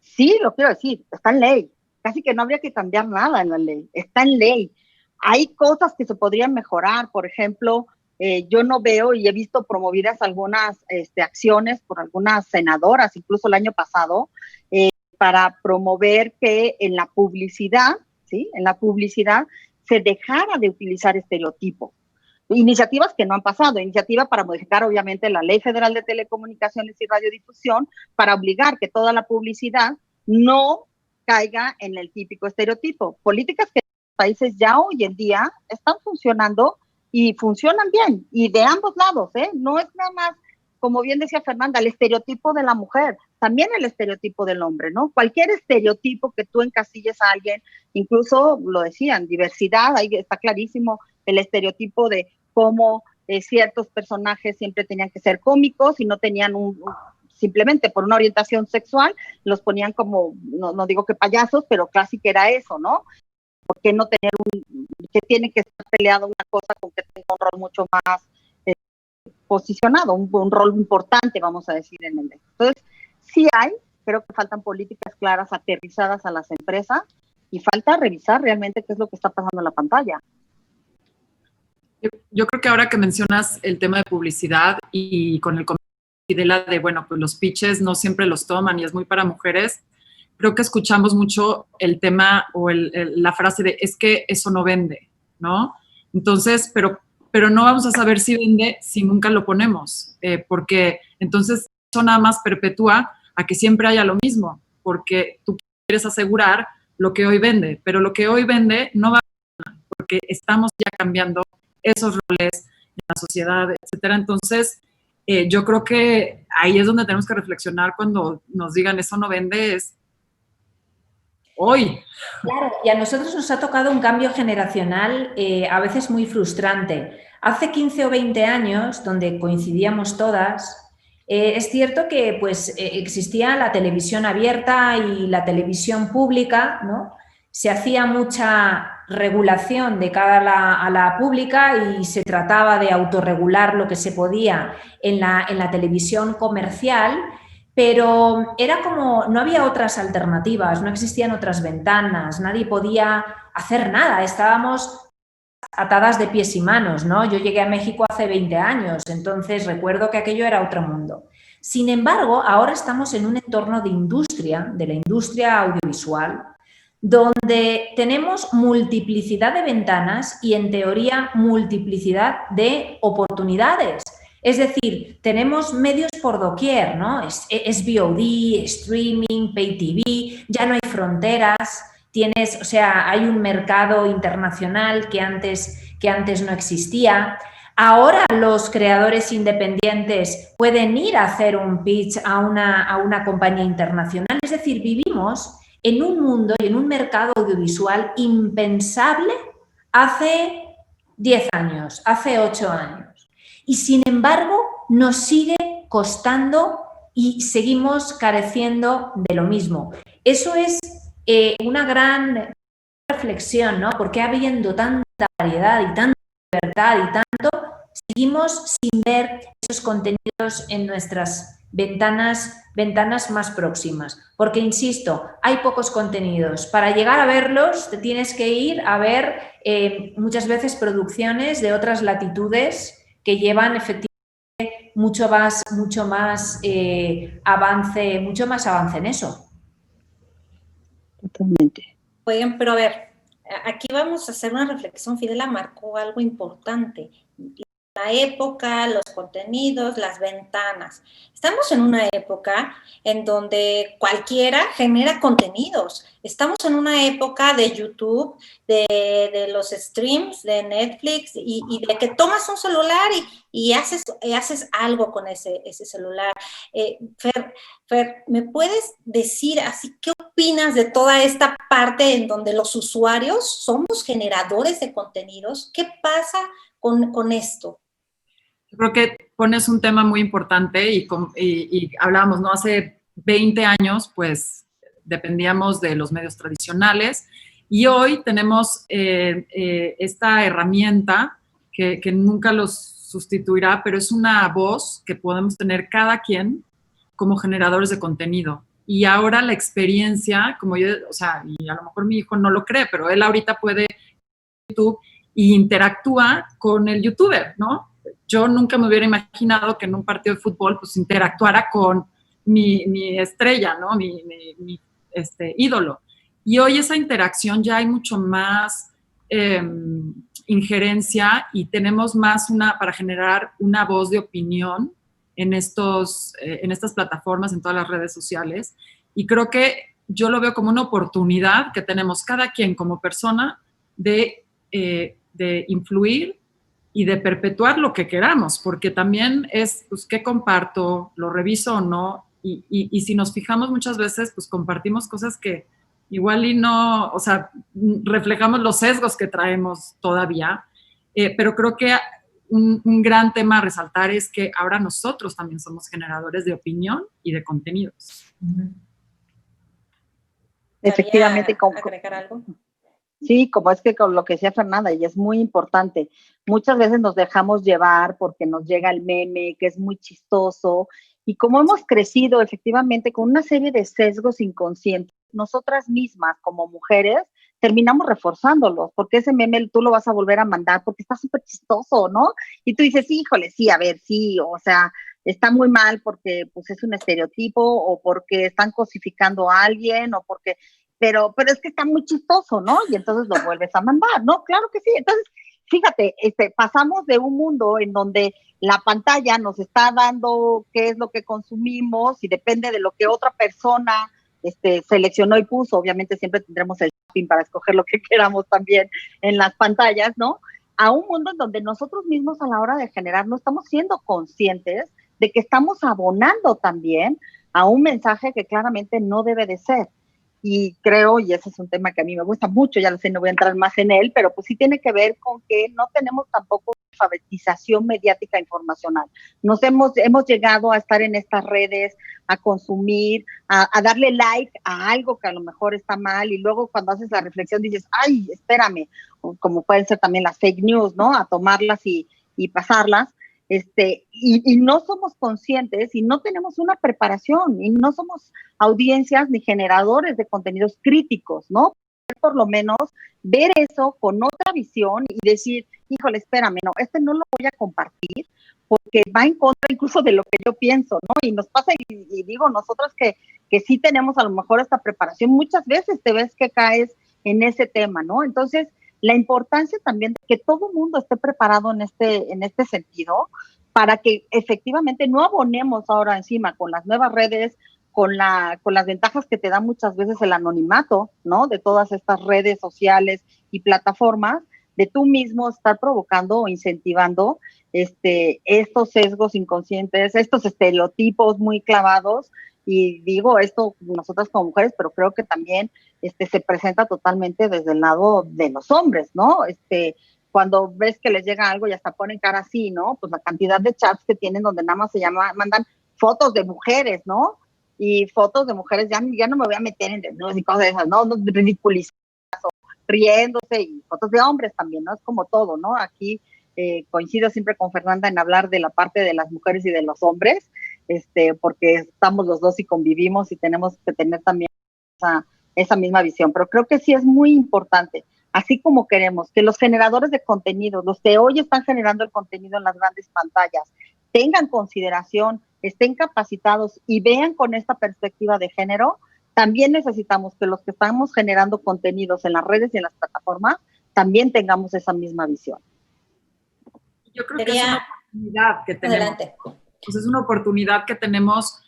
Sí, lo quiero decir, está en ley. Casi que no habría que cambiar nada en la ley. Está en ley. Hay cosas que se podrían mejorar. Por ejemplo, yo no veo y he visto promovidas algunas acciones por algunas senadoras, incluso el año pasado, para promover que en la publicidad, ¿sí? En la publicidad se dejara de utilizar estereotipos. Iniciativas que no han pasado, iniciativa para modificar obviamente la Ley Federal de Telecomunicaciones y Radiodifusión para obligar que toda la publicidad no caiga en el típico estereotipo. Políticas que en los países ya hoy en día están funcionando y funcionan bien, y de ambos lados, ¿eh? No es nada más, como bien decía Fernanda, el estereotipo de la mujer, también el estereotipo del hombre, ¿no? Cualquier estereotipo que tú encasilles a alguien, incluso lo decían, diversidad, ahí está clarísimo el estereotipo de cómo ciertos personajes siempre tenían que ser cómicos y no tenían simplemente por una orientación sexual, los ponían como, no digo que payasos, pero casi que era eso, ¿no? ¿Por qué no tener que tiene que estar peleado una cosa con que tenga un rol mucho más posicionado, un rol importante, vamos a decir, en el. Entonces, sí creo que faltan políticas claras aterrizadas a las empresas y falta revisar realmente qué es lo que está pasando en la pantalla. Yo creo que ahora que mencionas el tema de publicidad y con el comentario de la de, bueno, pues los pitches no siempre los toman y es muy para mujeres, creo que escuchamos mucho el tema o la frase de es que eso no vende, ¿no? Entonces, pero no vamos a saber si vende si nunca lo ponemos, porque entonces eso nada más perpetúa a que siempre haya lo mismo, porque tú quieres asegurar lo que hoy vende, pero lo que hoy vende no va a vender, porque estamos ya cambiando esos roles en la sociedad, etcétera. Entonces, yo creo que ahí es donde tenemos que reflexionar cuando nos digan eso no vende, es hoy. Claro, y a nosotros nos ha tocado un cambio generacional a veces muy frustrante. Hace 15 o 20 años, donde coincidíamos todas, es cierto que pues, existía la televisión abierta y la televisión pública, ¿no? Se hacía mucha regulación de cara a la pública y se trataba de autorregular lo que se podía en la televisión comercial, pero era como, no había otras alternativas, no existían otras ventanas, nadie podía hacer nada, estábamos atadas de pies y manos, ¿no? Yo llegué a México hace 20 años, entonces recuerdo que aquello era otro mundo. Sin embargo, ahora estamos en un entorno de industria, de la industria audiovisual, donde tenemos multiplicidad de ventanas y, en teoría, multiplicidad de oportunidades. Es decir, tenemos medios por doquier, ¿no? Es VOD, streaming, Pay TV, ya no hay fronteras, tienes, o sea, hay un mercado internacional que antes no existía. Ahora los creadores independientes pueden ir a hacer un pitch a una compañía internacional. Es decir, vivimos en un mundo y en un mercado audiovisual impensable hace 10 años, hace 8 años. Y sin embargo, nos sigue costando y seguimos careciendo de lo mismo. Eso es una gran reflexión, ¿no? Porque habiendo tanta variedad y tanta libertad y tanto, seguimos sin ver esos contenidos en nuestras ventanas más próximas. Porque, insisto, hay pocos contenidos. Para llegar a verlos, te tienes que ir a ver muchas veces producciones de otras latitudes que llevan efectivamente mucho más avance en eso. Totalmente. Oigan, pero a ver, aquí vamos a hacer una reflexión. Fidela marcó algo importante. La época, los contenidos, las ventanas. Estamos en una época en donde cualquiera genera contenidos. Estamos en una época de YouTube, de los streams, de Netflix y de que tomas un celular y haces algo con ese celular. Fer, ¿me puedes decir así qué opinas de toda esta parte en donde los usuarios somos generadores de contenidos? ¿Qué pasa con esto? Yo creo que pones un tema muy importante y hablábamos, ¿no? Hace 20 años, pues, dependíamos de los medios tradicionales y hoy tenemos esta herramienta que nunca los sustituirá, pero es una voz que podemos tener cada quien como generadores de contenido. Y ahora la experiencia, como yo, o sea, y a lo mejor mi hijo no lo cree, pero él ahorita puede YouTube y interactúa con el youtuber, ¿no? Yo nunca me hubiera imaginado que en un partido de fútbol pues interactuara con mi estrella, ¿no? Mi ídolo. Y hoy esa interacción ya hay mucho más injerencia y tenemos más para generar una voz de opinión en estas plataformas, en todas las redes sociales. Y creo que yo lo veo como una oportunidad que tenemos cada quien como persona de influir y de perpetuar lo que queramos, porque también es, pues, ¿qué comparto? ¿Lo reviso o no? Y si nos fijamos muchas veces, pues compartimos cosas que igual y no, o sea, reflejamos los sesgos que traemos todavía, pero creo que un gran tema a resaltar es que ahora nosotros también somos generadores de opinión y de contenidos. Efectivamente. ¿Agregar algo? Sí, como es que con lo que decía Fernanda, y es muy importante, muchas veces nos dejamos llevar porque nos llega el meme, que es muy chistoso, y como hemos crecido efectivamente con una serie de sesgos inconscientes, nosotras mismas como mujeres terminamos reforzándolos, porque ese meme tú lo vas a volver a mandar porque está súper chistoso, ¿no? Y tú dices, híjole, sí, a ver, sí, o sea, está muy mal porque pues es un estereotipo o porque están cosificando a alguien o porque, pero es que está muy chistoso, ¿no? Y entonces lo vuelves a mandar, ¿no? Claro que sí. Entonces, fíjate, pasamos de un mundo en donde la pantalla nos está dando qué es lo que consumimos y depende de lo que otra persona seleccionó y puso. Obviamente siempre tendremos el shopping para escoger lo que queramos también en las pantallas, ¿no? A un mundo en donde nosotros mismos a la hora de generar no estamos siendo conscientes de que estamos abonando también a un mensaje que claramente no debe de ser. Y creo, y ese es un tema que a mí me gusta mucho, ya lo sé, no voy a entrar más en él, pero pues sí tiene que ver con que no tenemos tampoco alfabetización mediática informacional. Hemos llegado a estar en estas redes, a consumir, a darle like a algo que a lo mejor está mal, y luego cuando haces la reflexión dices, ay, espérame, como pueden ser también las fake news, ¿no? A tomarlas y pasarlas. Y no somos conscientes y no tenemos una preparación y no somos audiencias ni generadores de contenidos críticos, ¿no? Por lo menos ver eso con otra visión y decir, híjole, espérame, no, no lo voy a compartir porque va en contra incluso de lo que yo pienso, ¿no? Y nos pasa, y digo, nosotras que sí tenemos a lo mejor esta preparación, muchas veces te ves que caes en ese tema, ¿no? Entonces, la importancia también de que todo el mundo esté preparado en este sentido para que efectivamente no abonemos ahora encima con las nuevas redes, con las ventajas que te da muchas veces el anonimato, ¿no? De todas estas redes sociales y plataformas, de tú mismo estar provocando o incentivando estos sesgos inconscientes, estos estereotipos muy clavados. Y digo esto nosotras como mujeres, pero creo que también se presenta totalmente desde el lado de los hombres, ¿no? Cuando ves que les llega algo y hasta ponen cara así, ¿no? Pues la cantidad de chats que tienen donde nada más mandan fotos de mujeres, ¿no? Y fotos de mujeres, ya no me voy a meter en desnudos y cosas de esas, ¿no? Ridiculizadas o riéndose, y fotos de hombres también, ¿no? Es como todo, ¿no? Aquí coincido siempre con Fernanda en hablar de la parte de las mujeres y de los hombres, porque estamos los dos y convivimos y tenemos que tener también esa misma visión. Pero creo que sí es muy importante, así como queremos que los generadores de contenido, los que hoy están generando el contenido en las grandes pantallas, tengan consideración, estén capacitados y vean con esta perspectiva de género, también necesitamos que los que estamos generando contenidos en las redes y en las plataformas también tengamos esa misma visión. Yo creo que es una oportunidad que tenemos. Adelante. Pues es una oportunidad que tenemos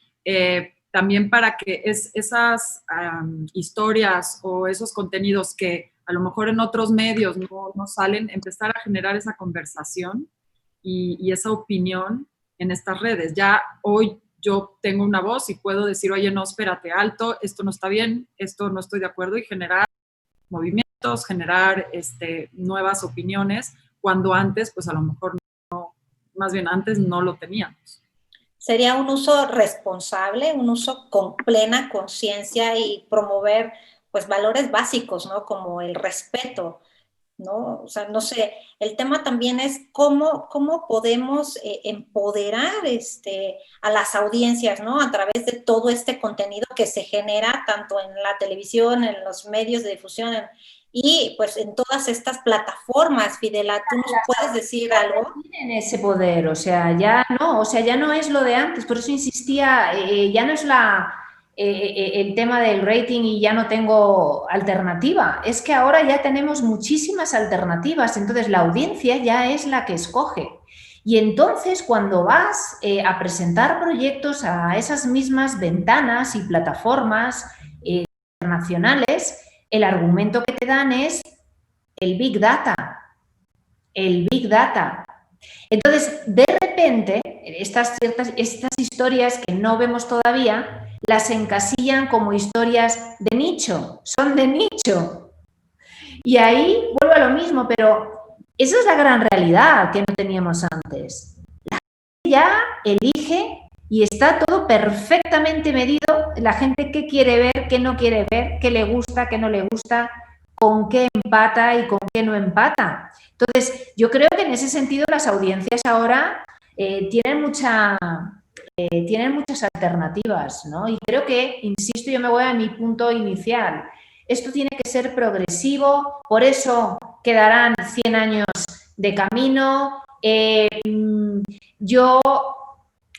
también para que esas historias o esos contenidos que a lo mejor en otros medios no salen, empezar a generar esa conversación y esa opinión en estas redes. Ya hoy yo tengo una voz y puedo decir, oye, no, espérate, alto, esto no está bien, esto no estoy de acuerdo, y generar movimientos, generar nuevas opiniones, cuando antes, pues a lo mejor más bien antes no lo teníamos. Sería un uso responsable, un uso con plena conciencia y promover pues valores básicos, ¿no? Como el respeto, ¿no? O sea, no sé, el tema también es cómo podemos empoderar a las audiencias, ¿no? A través de todo este contenido que se genera tanto en la televisión, en los medios de difusión, y pues en todas estas plataformas. Fidela, ¿tú nos puedes decir algo? Tienen ese poder, o sea, ya no es lo de antes, por eso insistía, ya no es el tema del rating y ya no tengo alternativa, es que ahora ya tenemos muchísimas alternativas, entonces la audiencia ya es la que escoge. Y entonces cuando vas a presentar proyectos a esas mismas ventanas y plataformas internacionales, el argumento que te dan es el Big Data. El Big Data. Entonces, de repente, estas historias que no vemos todavía, las encasillan como historias de nicho, son de nicho. Y ahí vuelvo a lo mismo, pero esa es la gran realidad que no teníamos antes. La gente ya elige y está todo perfectamente medido, la gente qué quiere ver, qué no quiere ver, qué le gusta, qué no le gusta, con qué empata y con qué no empata. Entonces, yo creo que en ese sentido las audiencias ahora tienen muchas alternativas, ¿no? Y creo que, insisto, yo me voy a mi punto inicial. Esto tiene que ser progresivo, por eso quedarán 100 años de camino. Yo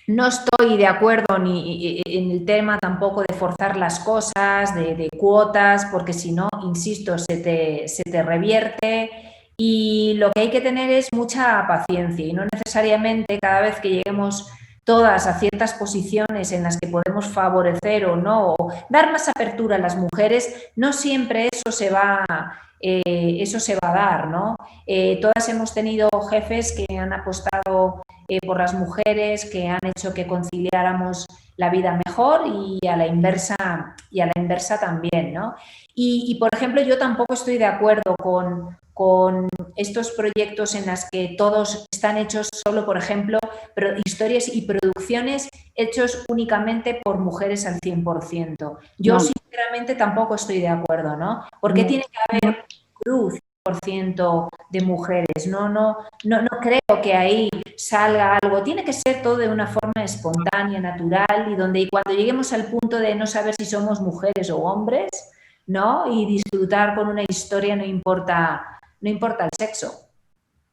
no estoy de acuerdo ni en el tema tampoco de forzar las cosas, de cuotas, porque si no, insisto, se te revierte. Y lo que hay que tener es mucha paciencia y no necesariamente cada vez que lleguemos todas a ciertas posiciones en las que podemos favorecer o no, o dar más apertura a las mujeres, no siempre eso se va a dar, ¿no? Todas hemos tenido jefes que han apostado por las mujeres, que han hecho que conciliáramos la vida mejor y a la inversa también, ¿no? Y, por ejemplo, yo tampoco estoy de acuerdo con estos proyectos en los que todos están hechos solo, por ejemplo, historias y producciones hechos únicamente por mujeres al 100%. Yo, No. sinceramente, tampoco estoy de acuerdo, ¿no? Porque tiene que haber cruz 100% de mujeres. No creo que ahí salga algo. Tiene que ser todo de una forma espontánea, natural, y cuando lleguemos al punto de no saber si somos mujeres o hombres, ¿no? Y disfrutar con una historia, no importa el sexo.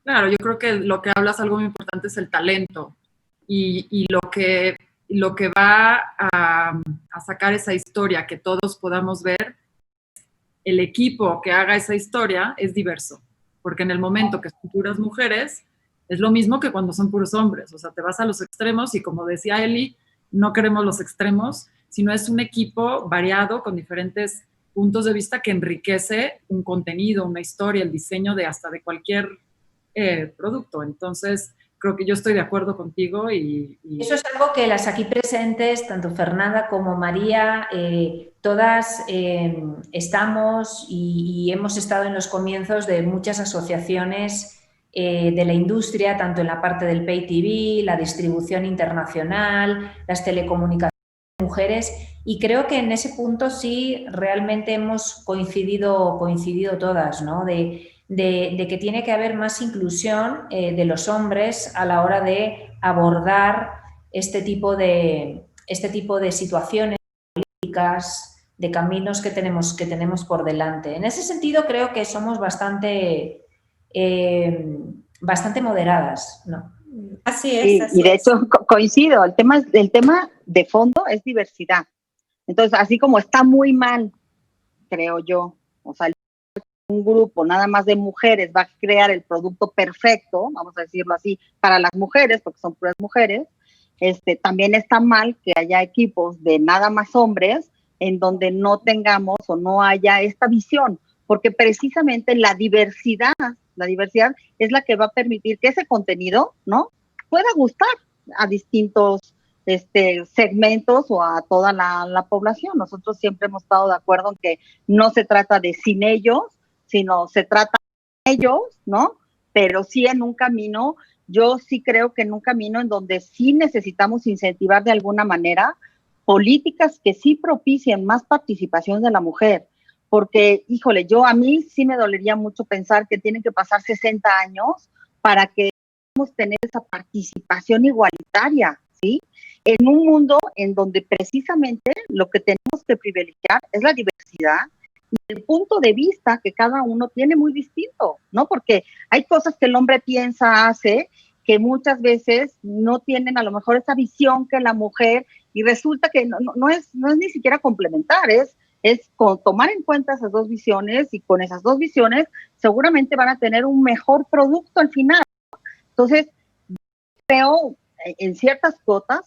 Claro, yo creo que lo que hablas, algo muy importante, es el talento y lo que va a sacar esa historia que todos podamos ver. El equipo que haga esa historia es diverso, porque en el momento que son puras mujeres, es lo mismo que cuando son puros hombres, o sea, te vas a los extremos y, como decía Eli, no queremos los extremos, sino es un equipo variado con diferentes puntos de vista que enriquece un contenido, una historia, el diseño de hasta de cualquier producto. Entonces, creo que yo estoy de acuerdo contigo y... Eso es algo que las aquí presentes, tanto Fernanda como María, todas estamos y hemos estado en los comienzos de muchas asociaciones de la industria, tanto en la parte del Pay TV, la distribución internacional, las telecomunicaciones de mujeres, y creo que en ese punto sí realmente hemos coincidido todas, ¿no? De que tiene que haber más inclusión de los hombres a la hora de abordar este tipo de situaciones políticas, de caminos que tenemos por delante. En ese sentido, creo que somos bastante moderadas, ¿no? Así es. Y de hecho coincido, el tema de fondo es diversidad. Entonces, así como está muy mal, creo yo, o sea, un grupo nada más de mujeres va a crear el producto perfecto, vamos a decirlo así, para las mujeres, porque son puras mujeres, también está mal que haya equipos de nada más hombres en donde no tengamos o no haya esta visión, porque precisamente la diversidad es la que va a permitir que ese contenido, ¿no?, pueda gustar a distintos segmentos o a toda la población. Nosotros siempre hemos estado de acuerdo en que no se trata de sin ellos, sino se trata de ellos, ¿no? Pero sí en un camino, yo sí creo que en un camino en donde sí necesitamos incentivar de alguna manera políticas que sí propicien más participación de la mujer, porque, híjole, a mí sí me dolería mucho pensar que tienen que pasar 60 años para que podamos tener esa participación igualitaria, ¿sí? En un mundo en donde precisamente lo que tenemos que privilegiar es la diversidad y el punto de vista que cada uno tiene muy distinto, ¿no? Porque hay cosas que el hombre piensa, hace, que muchas veces no tienen a lo mejor esa visión que la mujer, y resulta que no es ni siquiera complementar, es tomar en cuenta esas dos visiones, y con esas dos visiones seguramente van a tener un mejor producto al final. Entonces, creo en ciertas cuotas,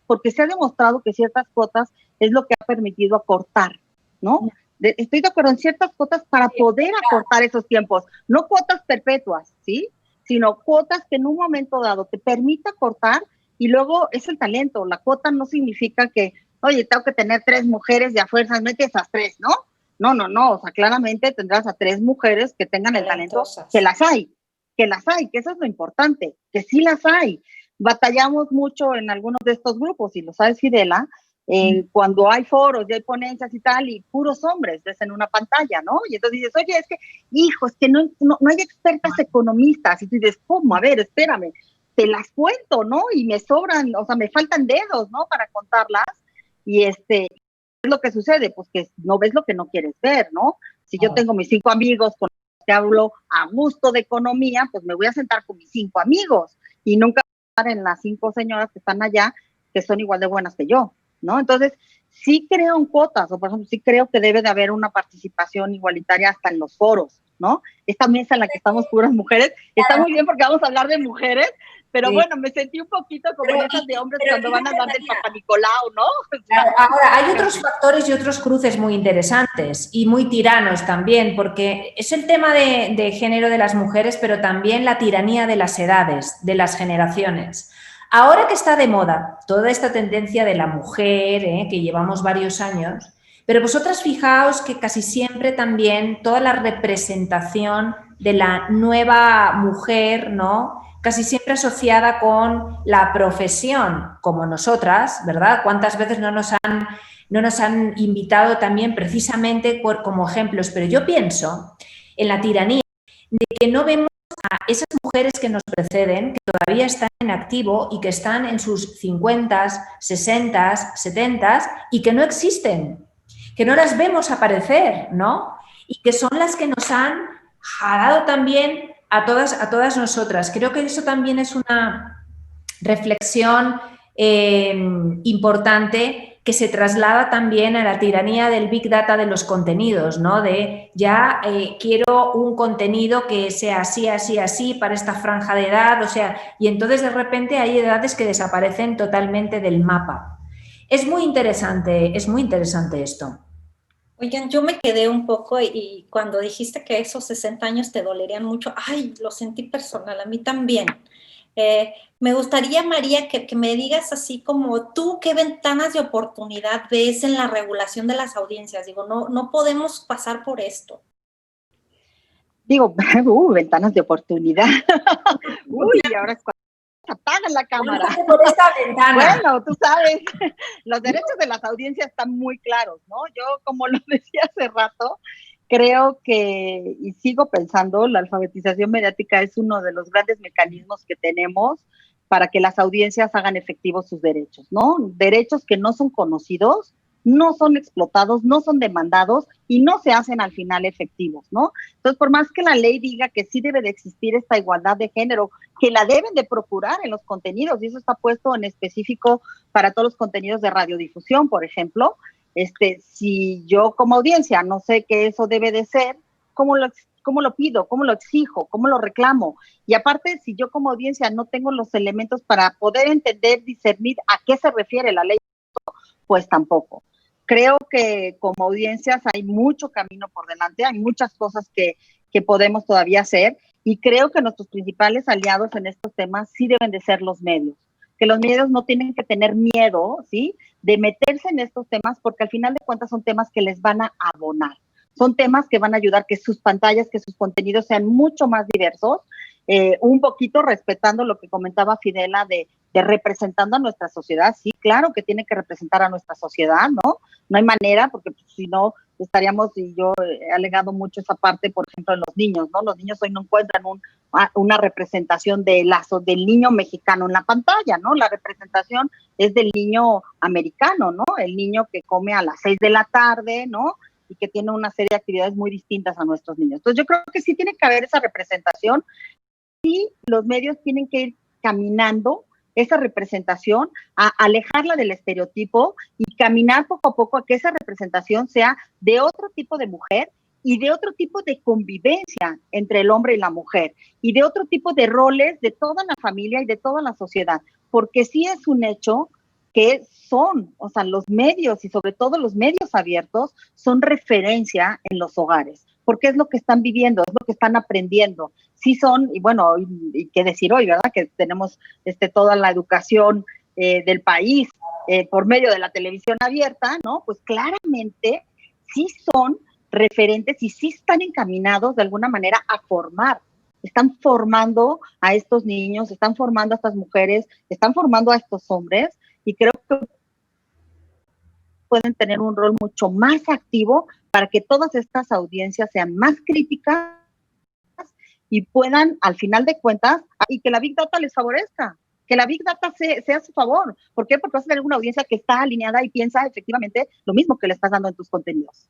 porque se ha demostrado que ciertas cuotas es lo que ha permitido acortar, ¿no? Estoy de acuerdo en ciertas cuotas para poder acortar esos tiempos, no cuotas perpetuas, ¿sí?, sino cuotas que en un momento dado te permita cortar, y luego es el talento. La cuota no significa que, oye, tengo que tener 3 mujeres de a fuerzas, mete esas 3, ¿no? No, o sea, claramente tendrás a 3 mujeres que tengan el talento, que las hay, que eso es lo importante, que sí las hay. Batallamos mucho en algunos de estos grupos, y lo sabes, Fidela, cuando hay foros y hay ponencias y tal, y puros hombres ves en una pantalla, ¿no? Y entonces dices, oye, es que, hijo, es que no hay expertas economistas. Y tú dices, ¿cómo? A ver, espérame, te las cuento, ¿no? Y me sobran, o sea, me faltan dedos, ¿no?, para contarlas. Y es lo que sucede? Pues que no ves lo que no quieres ver, ¿no? Si yo tengo mis 5 amigos con los que hablo a gusto de economía, pues me voy a sentar con mis 5 amigos y nunca voy a estar en las 5 señoras que están allá, que son igual de buenas que yo, ¿no? Entonces, sí creo en cuotas, o por ejemplo, sí creo que debe de haber una participación igualitaria hasta en los foros, ¿no? Esta mesa en la que estamos puras mujeres, está muy bien porque vamos a hablar de mujeres, pero sí. Bueno, me sentí un poquito como esas de hombres cuando van a hablar del Papa Nicolau, ¿no? Claro, ahora, hay otros factores y otros cruces muy interesantes y muy tiranos también, porque es el tema de género de las mujeres, pero también la tiranía de las edades, de las generaciones. Ahora que está de moda toda esta tendencia de la mujer, que llevamos varios años, pero vosotras fijaos que casi siempre también toda la representación de la nueva mujer, ¿no?, casi siempre asociada con la profesión, como nosotras, ¿verdad? ¿Cuántas veces no nos han invitado también precisamente como ejemplos? Pero yo pienso en la tiranía de que no vemos a esas mujeres que nos preceden, que todavía están en activo y que están en sus 50, 60, 70 y que no existen, que no las vemos aparecer, ¿no? Y que son las que nos han jalado también a todas nosotras. Creo que eso también es una reflexión importante que se traslada también a la tiranía del Big Data de los contenidos, ¿no? De ya quiero un contenido que sea así, así, así para esta franja de edad, o sea, y entonces de repente hay edades que desaparecen totalmente del mapa. Es muy interesante esto. Oigan, yo me quedé un poco y cuando dijiste que esos 60 años te dolerían mucho, ay, lo sentí personal, a mí también. Me gustaría, María, que me digas así como tú, ¿qué ventanas de oportunidad ves en la regulación de las audiencias? Digo, no podemos pasar por esto. Digo, ventanas de oportunidad. Uy, ahora es cuando se apaga la cámara. Por esta ventana. Bueno, tú sabes, los derechos de las audiencias están muy claros, ¿no? Yo, como lo decía hace rato, creo que, y sigo pensando, la alfabetización mediática es uno de los grandes mecanismos que tenemos para que las audiencias hagan efectivos sus derechos, ¿no? Derechos que no son conocidos, no son explotados, no son demandados y no se hacen al final efectivos, ¿no? Entonces, por más que la ley diga que sí debe de existir esta igualdad de género, que la deben de procurar en los contenidos, y eso está puesto en específico para todos los contenidos de radiodifusión, por ejemplo, si yo como audiencia no sé que eso debe de ser, ¿cómo lo pido? ¿Cómo lo exijo? ¿Cómo lo reclamo? Y aparte, si yo como audiencia no tengo los elementos para poder entender, discernir a qué se refiere la ley, pues tampoco. Creo que como audiencias hay mucho camino por delante, hay muchas cosas que podemos todavía hacer, y creo que nuestros principales aliados en estos temas sí deben de ser los medios, que los medios no tienen que tener miedo, ¿sí?, de meterse en estos temas, porque al final de cuentas son temas que les van a abonar, son temas que van a ayudar que sus pantallas, que sus contenidos sean mucho más diversos, un poquito respetando lo que comentaba Fidela de representando a nuestra sociedad. Sí, claro que tiene que representar a nuestra sociedad, ¿no? No hay manera, porque pues, si no estaríamos, y yo he alegado mucho esa parte, por ejemplo, en los niños, ¿no? Los niños hoy no encuentran una representación del niño mexicano en la pantalla, ¿no? La representación es del niño americano, ¿no? El niño que come a las 6 de la tarde, ¿no? Y que tiene una serie de actividades muy distintas a nuestros niños. Entonces, yo creo que sí tiene que haber esa representación, y los medios tienen que ir caminando esa representación, a alejarla del estereotipo y caminar poco a poco a que esa representación sea de otro tipo de mujer y de otro tipo de convivencia entre el hombre y la mujer y de otro tipo de roles de toda la familia y de toda la sociedad, porque sí es un hecho que los medios y sobre todo los medios abiertos son referencia en los hogares, porque es lo que están viviendo, es lo que están aprendiendo. Sí son, y bueno, y qué decir hoy, ¿verdad? Que tenemos toda la educación del país por medio de la televisión abierta, ¿no? Pues claramente sí son referentes y sí están encaminados de alguna manera a formar. Están formando a estos niños, están formando a estas mujeres, están formando a estos hombres, y creo que pueden tener un rol mucho más activo para que todas estas audiencias sean más críticas y puedan, al final de cuentas, y que la Big Data les favorezca, que la Big Data sea a su favor. ¿Por qué? Porque vas a tener una audiencia que está alineada y piensa efectivamente lo mismo que le estás dando en tus contenidos.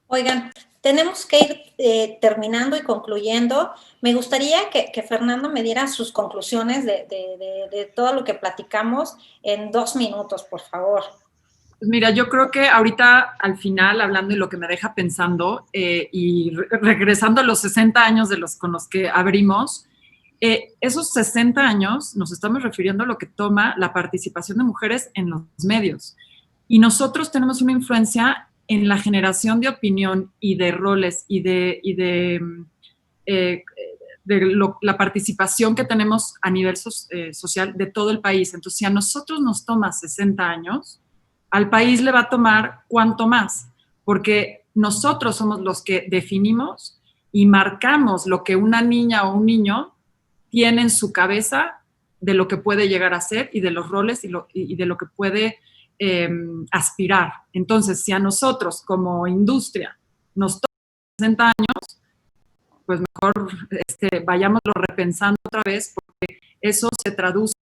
Oigan, tenemos que ir terminando y concluyendo. Me gustaría que Fernando me diera sus conclusiones de todo lo que platicamos en 2 minutos, por favor. Pues mira, yo creo que ahorita al final, hablando y lo que me deja pensando, y regresando a los 60 años con los que abrimos, esos 60 años nos estamos refiriendo a lo que toma la participación de mujeres en los medios. Y nosotros tenemos una influencia en la generación de opinión y de roles y la participación que tenemos a nivel social de todo el país. Entonces, si a nosotros nos toma 60 años, al país le va a tomar cuánto más, porque nosotros somos los que definimos y marcamos lo que una niña o un niño tiene en su cabeza de lo que puede llegar a ser y de los roles y de lo que puede aspirar. Entonces, si a nosotros como industria nos toma 60 años, pues mejor vayámoslo repensando otra vez, porque eso se traduce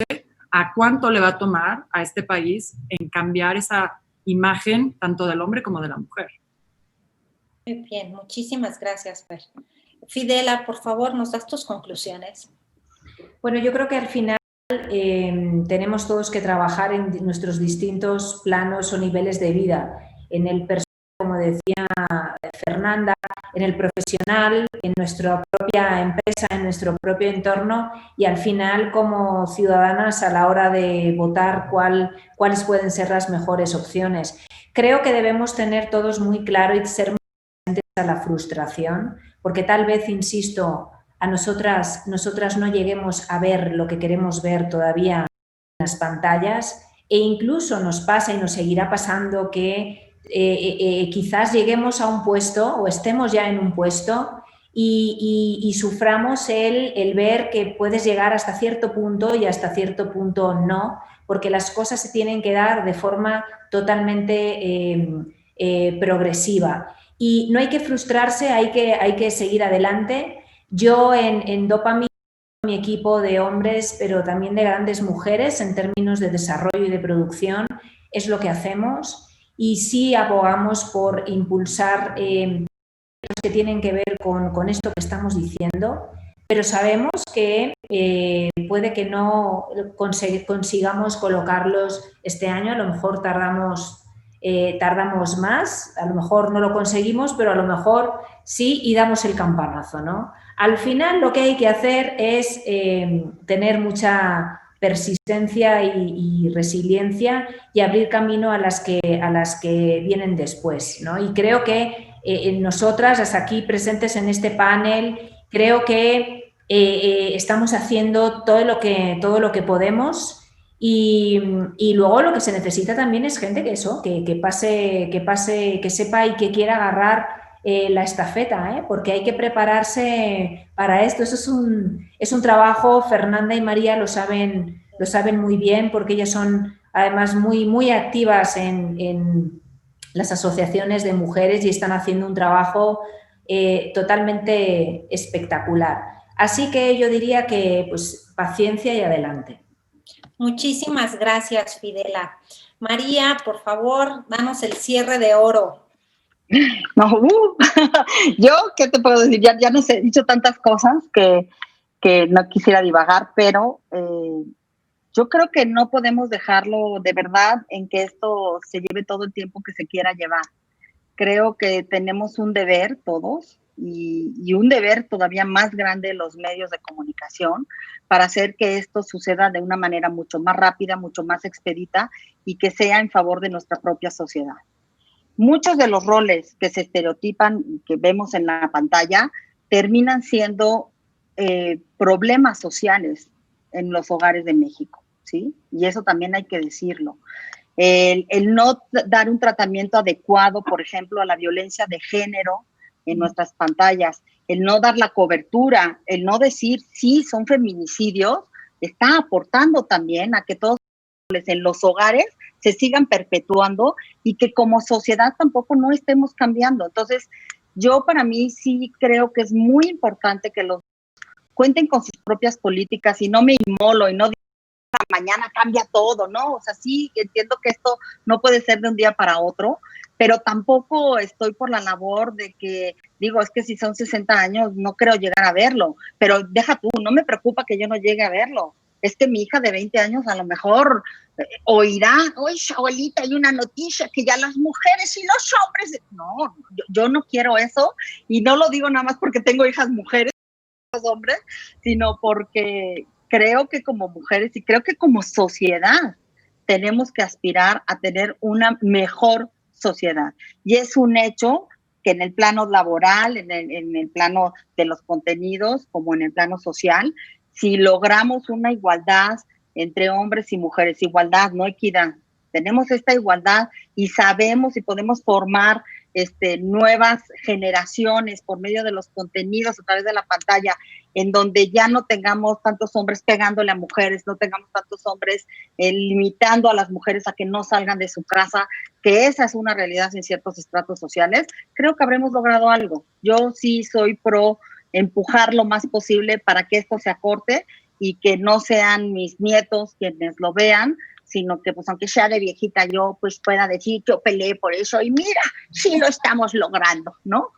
a cuánto le va a tomar a este país en cambiar esa imagen tanto del hombre como de la mujer. Muy bien, muchísimas gracias, Fer. Fidela, por favor, ¿nos das tus conclusiones? Bueno, yo creo que al final tenemos todos que trabajar en nuestros distintos planos o niveles de vida, en el personal, como decía Fernanda, en el profesional, en nuestra propia empresa, en nuestro propio entorno y al final como ciudadanas a la hora de votar cuáles pueden ser las mejores opciones. Creo que debemos tener todos muy claro y ser muy conscientes a la frustración, porque tal vez, insisto, a nosotras no lleguemos a ver lo que queremos ver todavía en las pantallas e incluso nos pasa y nos seguirá pasando que quizás lleguemos a un puesto o estemos ya en un puesto y suframos el ver que puedes llegar hasta cierto punto y hasta cierto punto no, porque las cosas se tienen que dar de forma totalmente progresiva. Y no hay que frustrarse, hay que seguir adelante. Yo en Dopamine, mi equipo de hombres, pero también de grandes mujeres en términos de desarrollo y de producción, es lo que hacemos. Y sí abogamos por impulsar que tienen que ver con esto que estamos diciendo, pero sabemos que puede que no consigamos colocarlos este año, a lo mejor tardamos más, a lo mejor no lo conseguimos, pero a lo mejor sí y damos el campanazo, ¿no? Al final lo que hay que hacer es tener mucha persistencia y resiliencia y abrir camino a las que vienen después, ¿no? Y creo que nosotras, las aquí presentes en este panel, creo que estamos haciendo todo lo que podemos y luego lo que se necesita también es gente que sepa y que quiera agarrar la estafeta, porque hay que prepararse para esto. Eso es un trabajo, Fernanda y María lo saben muy bien porque ellas son además muy, muy activas en las asociaciones de mujeres y están haciendo un trabajo totalmente espectacular. Así que yo diría que pues paciencia y adelante. Muchísimas gracias, Fidela. María, por favor, danos el cierre de oro. No, yo, ¿qué te puedo decir? Ya nos he dicho tantas cosas que no quisiera divagar, pero yo creo que no podemos dejarlo de verdad en que esto se lleve todo el tiempo que se quiera llevar. Creo que tenemos un deber todos y un deber todavía más grande los medios de comunicación para hacer que esto suceda de una manera mucho más rápida, mucho más expedita y que sea en favor de nuestra propia sociedad. Muchos de los roles que se estereotipan, que vemos en la pantalla, terminan siendo problemas sociales en los hogares de México, ¿sí? Y eso también hay que decirlo. El no dar un tratamiento adecuado, por ejemplo, a la violencia de género en nuestras pantallas, el no dar la cobertura, el no decir sí, son feminicidios, está aportando también a que todos en los hogares se sigan perpetuando y que como sociedad tampoco no estemos cambiando. Entonces, yo para mí sí creo que es muy importante que los cuenten con sus propias políticas y no me inmolo y no mañana cambia todo, ¿no? O sea, sí, entiendo que esto no puede ser de un día para otro, pero tampoco estoy por la labor de que, digo, es que si son 60 años no creo llegar a verlo, pero deja tú, no me preocupa que yo no llegue a verlo. Es que mi hija de 20 años a lo mejor oirá, oye, abuelita, hay una noticia que ya las mujeres y los hombres, no, yo no quiero eso, y no lo digo nada más porque tengo hijas mujeres, hombres, sino porque creo que como mujeres y creo que como sociedad tenemos que aspirar a tener una mejor sociedad. Y es un hecho que en el plano laboral, en el plano de los contenidos, como en el plano social, si logramos una igualdad entre hombres y mujeres, igualdad, no equidad, tenemos esta igualdad y sabemos y podemos formar nuevas generaciones por medio de los contenidos a través de la pantalla, en donde ya no tengamos tantos hombres pegándole a mujeres, no tengamos tantos hombres limitando a las mujeres a que no salgan de su casa, que esa es una realidad en ciertos estratos sociales, creo que habremos logrado algo. Yo sí soy pro empujar lo más posible para que esto se acorte y que no sean mis nietos quienes lo vean, sino que pues aunque sea de viejita yo pues pueda decir yo peleé por eso y mira, sí lo estamos logrando, ¿no?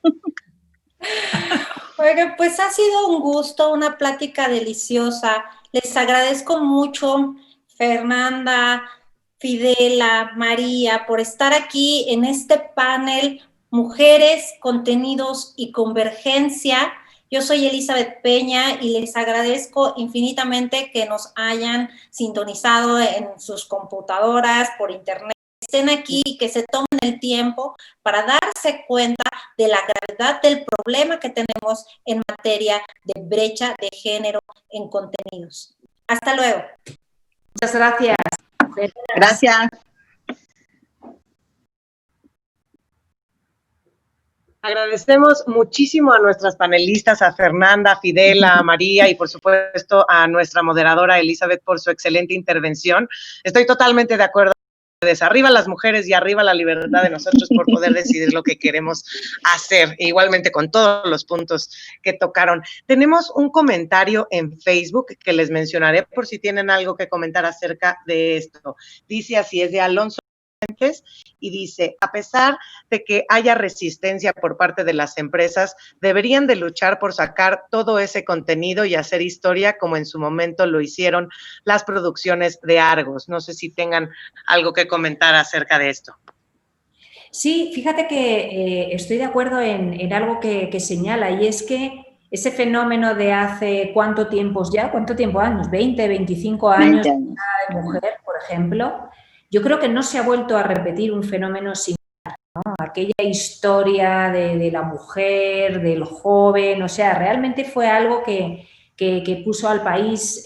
Oiga, pues ha sido un gusto, una plática deliciosa. Les agradezco mucho, Fernanda, Fidela, María, por estar aquí en este panel Mujeres, Contenidos y Convergencia. Yo soy Elizabeth Peña y les agradezco infinitamente que nos hayan sintonizado en sus computadoras, por internet, estén aquí y que se tomen el tiempo para darse cuenta de la gravedad del problema que tenemos en materia de brecha de género en contenidos. Hasta luego. Muchas gracias. Gracias. Agradecemos muchísimo a nuestras panelistas, a Fernanda, a Fidela, a María y por supuesto a nuestra moderadora Elizabeth por su excelente intervención. Estoy totalmente de acuerdo. Arriba las mujeres y arriba la libertad de nosotros por poder decidir lo que queremos hacer, igualmente con todos los puntos que tocaron. Tenemos un comentario en Facebook que les mencionaré por si tienen algo que comentar acerca de esto. Dice así, es de Alonso y dice, a pesar de que haya resistencia por parte de las empresas, deberían de luchar por sacar todo ese contenido y hacer historia como en su momento lo hicieron las producciones de Argos. No sé si tengan algo que comentar acerca de esto. Sí, fíjate que estoy de acuerdo en algo que señala, y es que ese fenómeno de hace ¿cuánto tiempo años? 20, 25 años de mujer, por ejemplo, yo creo que no se ha vuelto a repetir un fenómeno similar, ¿no? Aquella historia de la mujer, del joven, o sea, realmente fue algo que puso al país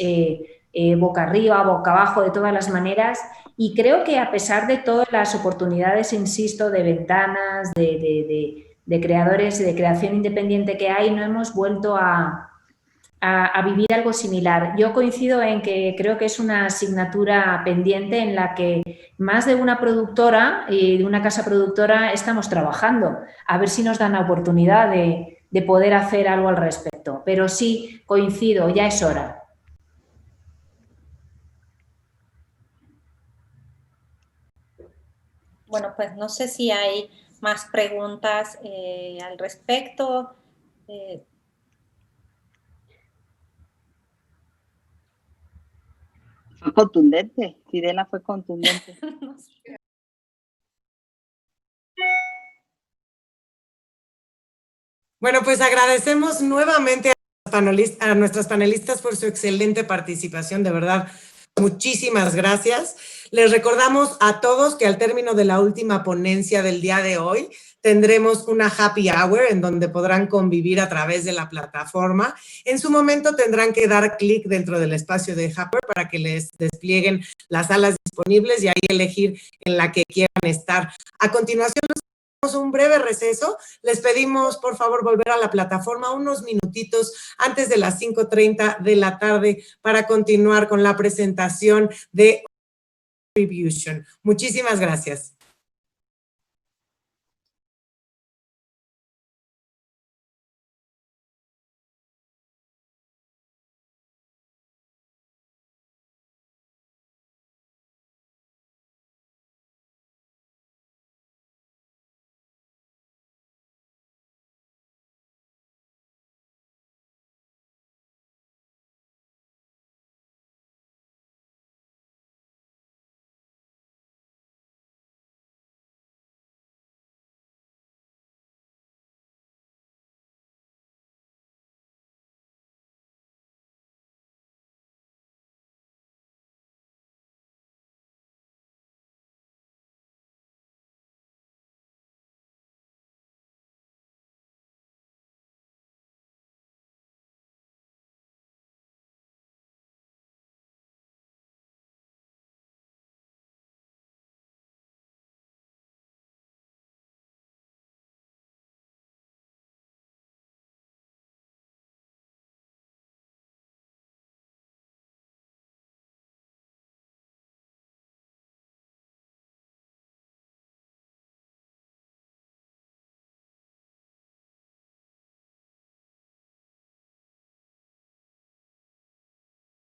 boca arriba, boca abajo, de todas las maneras, y creo que a pesar de todas las oportunidades, insisto, de ventanas, de creadores, de creación independiente que hay, no hemos vuelto a vivir algo similar. Yo coincido en que creo que es una asignatura pendiente en la que más de una productora y de una casa productora estamos trabajando, a ver si nos dan la oportunidad de poder hacer algo al respecto. Pero sí, coincido, ya es hora. Bueno, pues no sé si hay más preguntas al respecto. Fue contundente, Fidela fue contundente. Bueno, pues agradecemos nuevamente a nuestras panelistas por su excelente participación, de verdad, muchísimas gracias. Les recordamos a todos que al término de la última ponencia del día de hoy, tendremos una happy hour en donde podrán convivir a través de la plataforma. En su momento tendrán que dar clic dentro del espacio de happy hour para que les desplieguen las salas disponibles y ahí elegir en la que quieran estar. A continuación, un breve receso. Les pedimos, por favor, volver a la plataforma unos minutitos antes de las 5:30 de la tarde para continuar con la presentación de Retribution. Muchísimas gracias.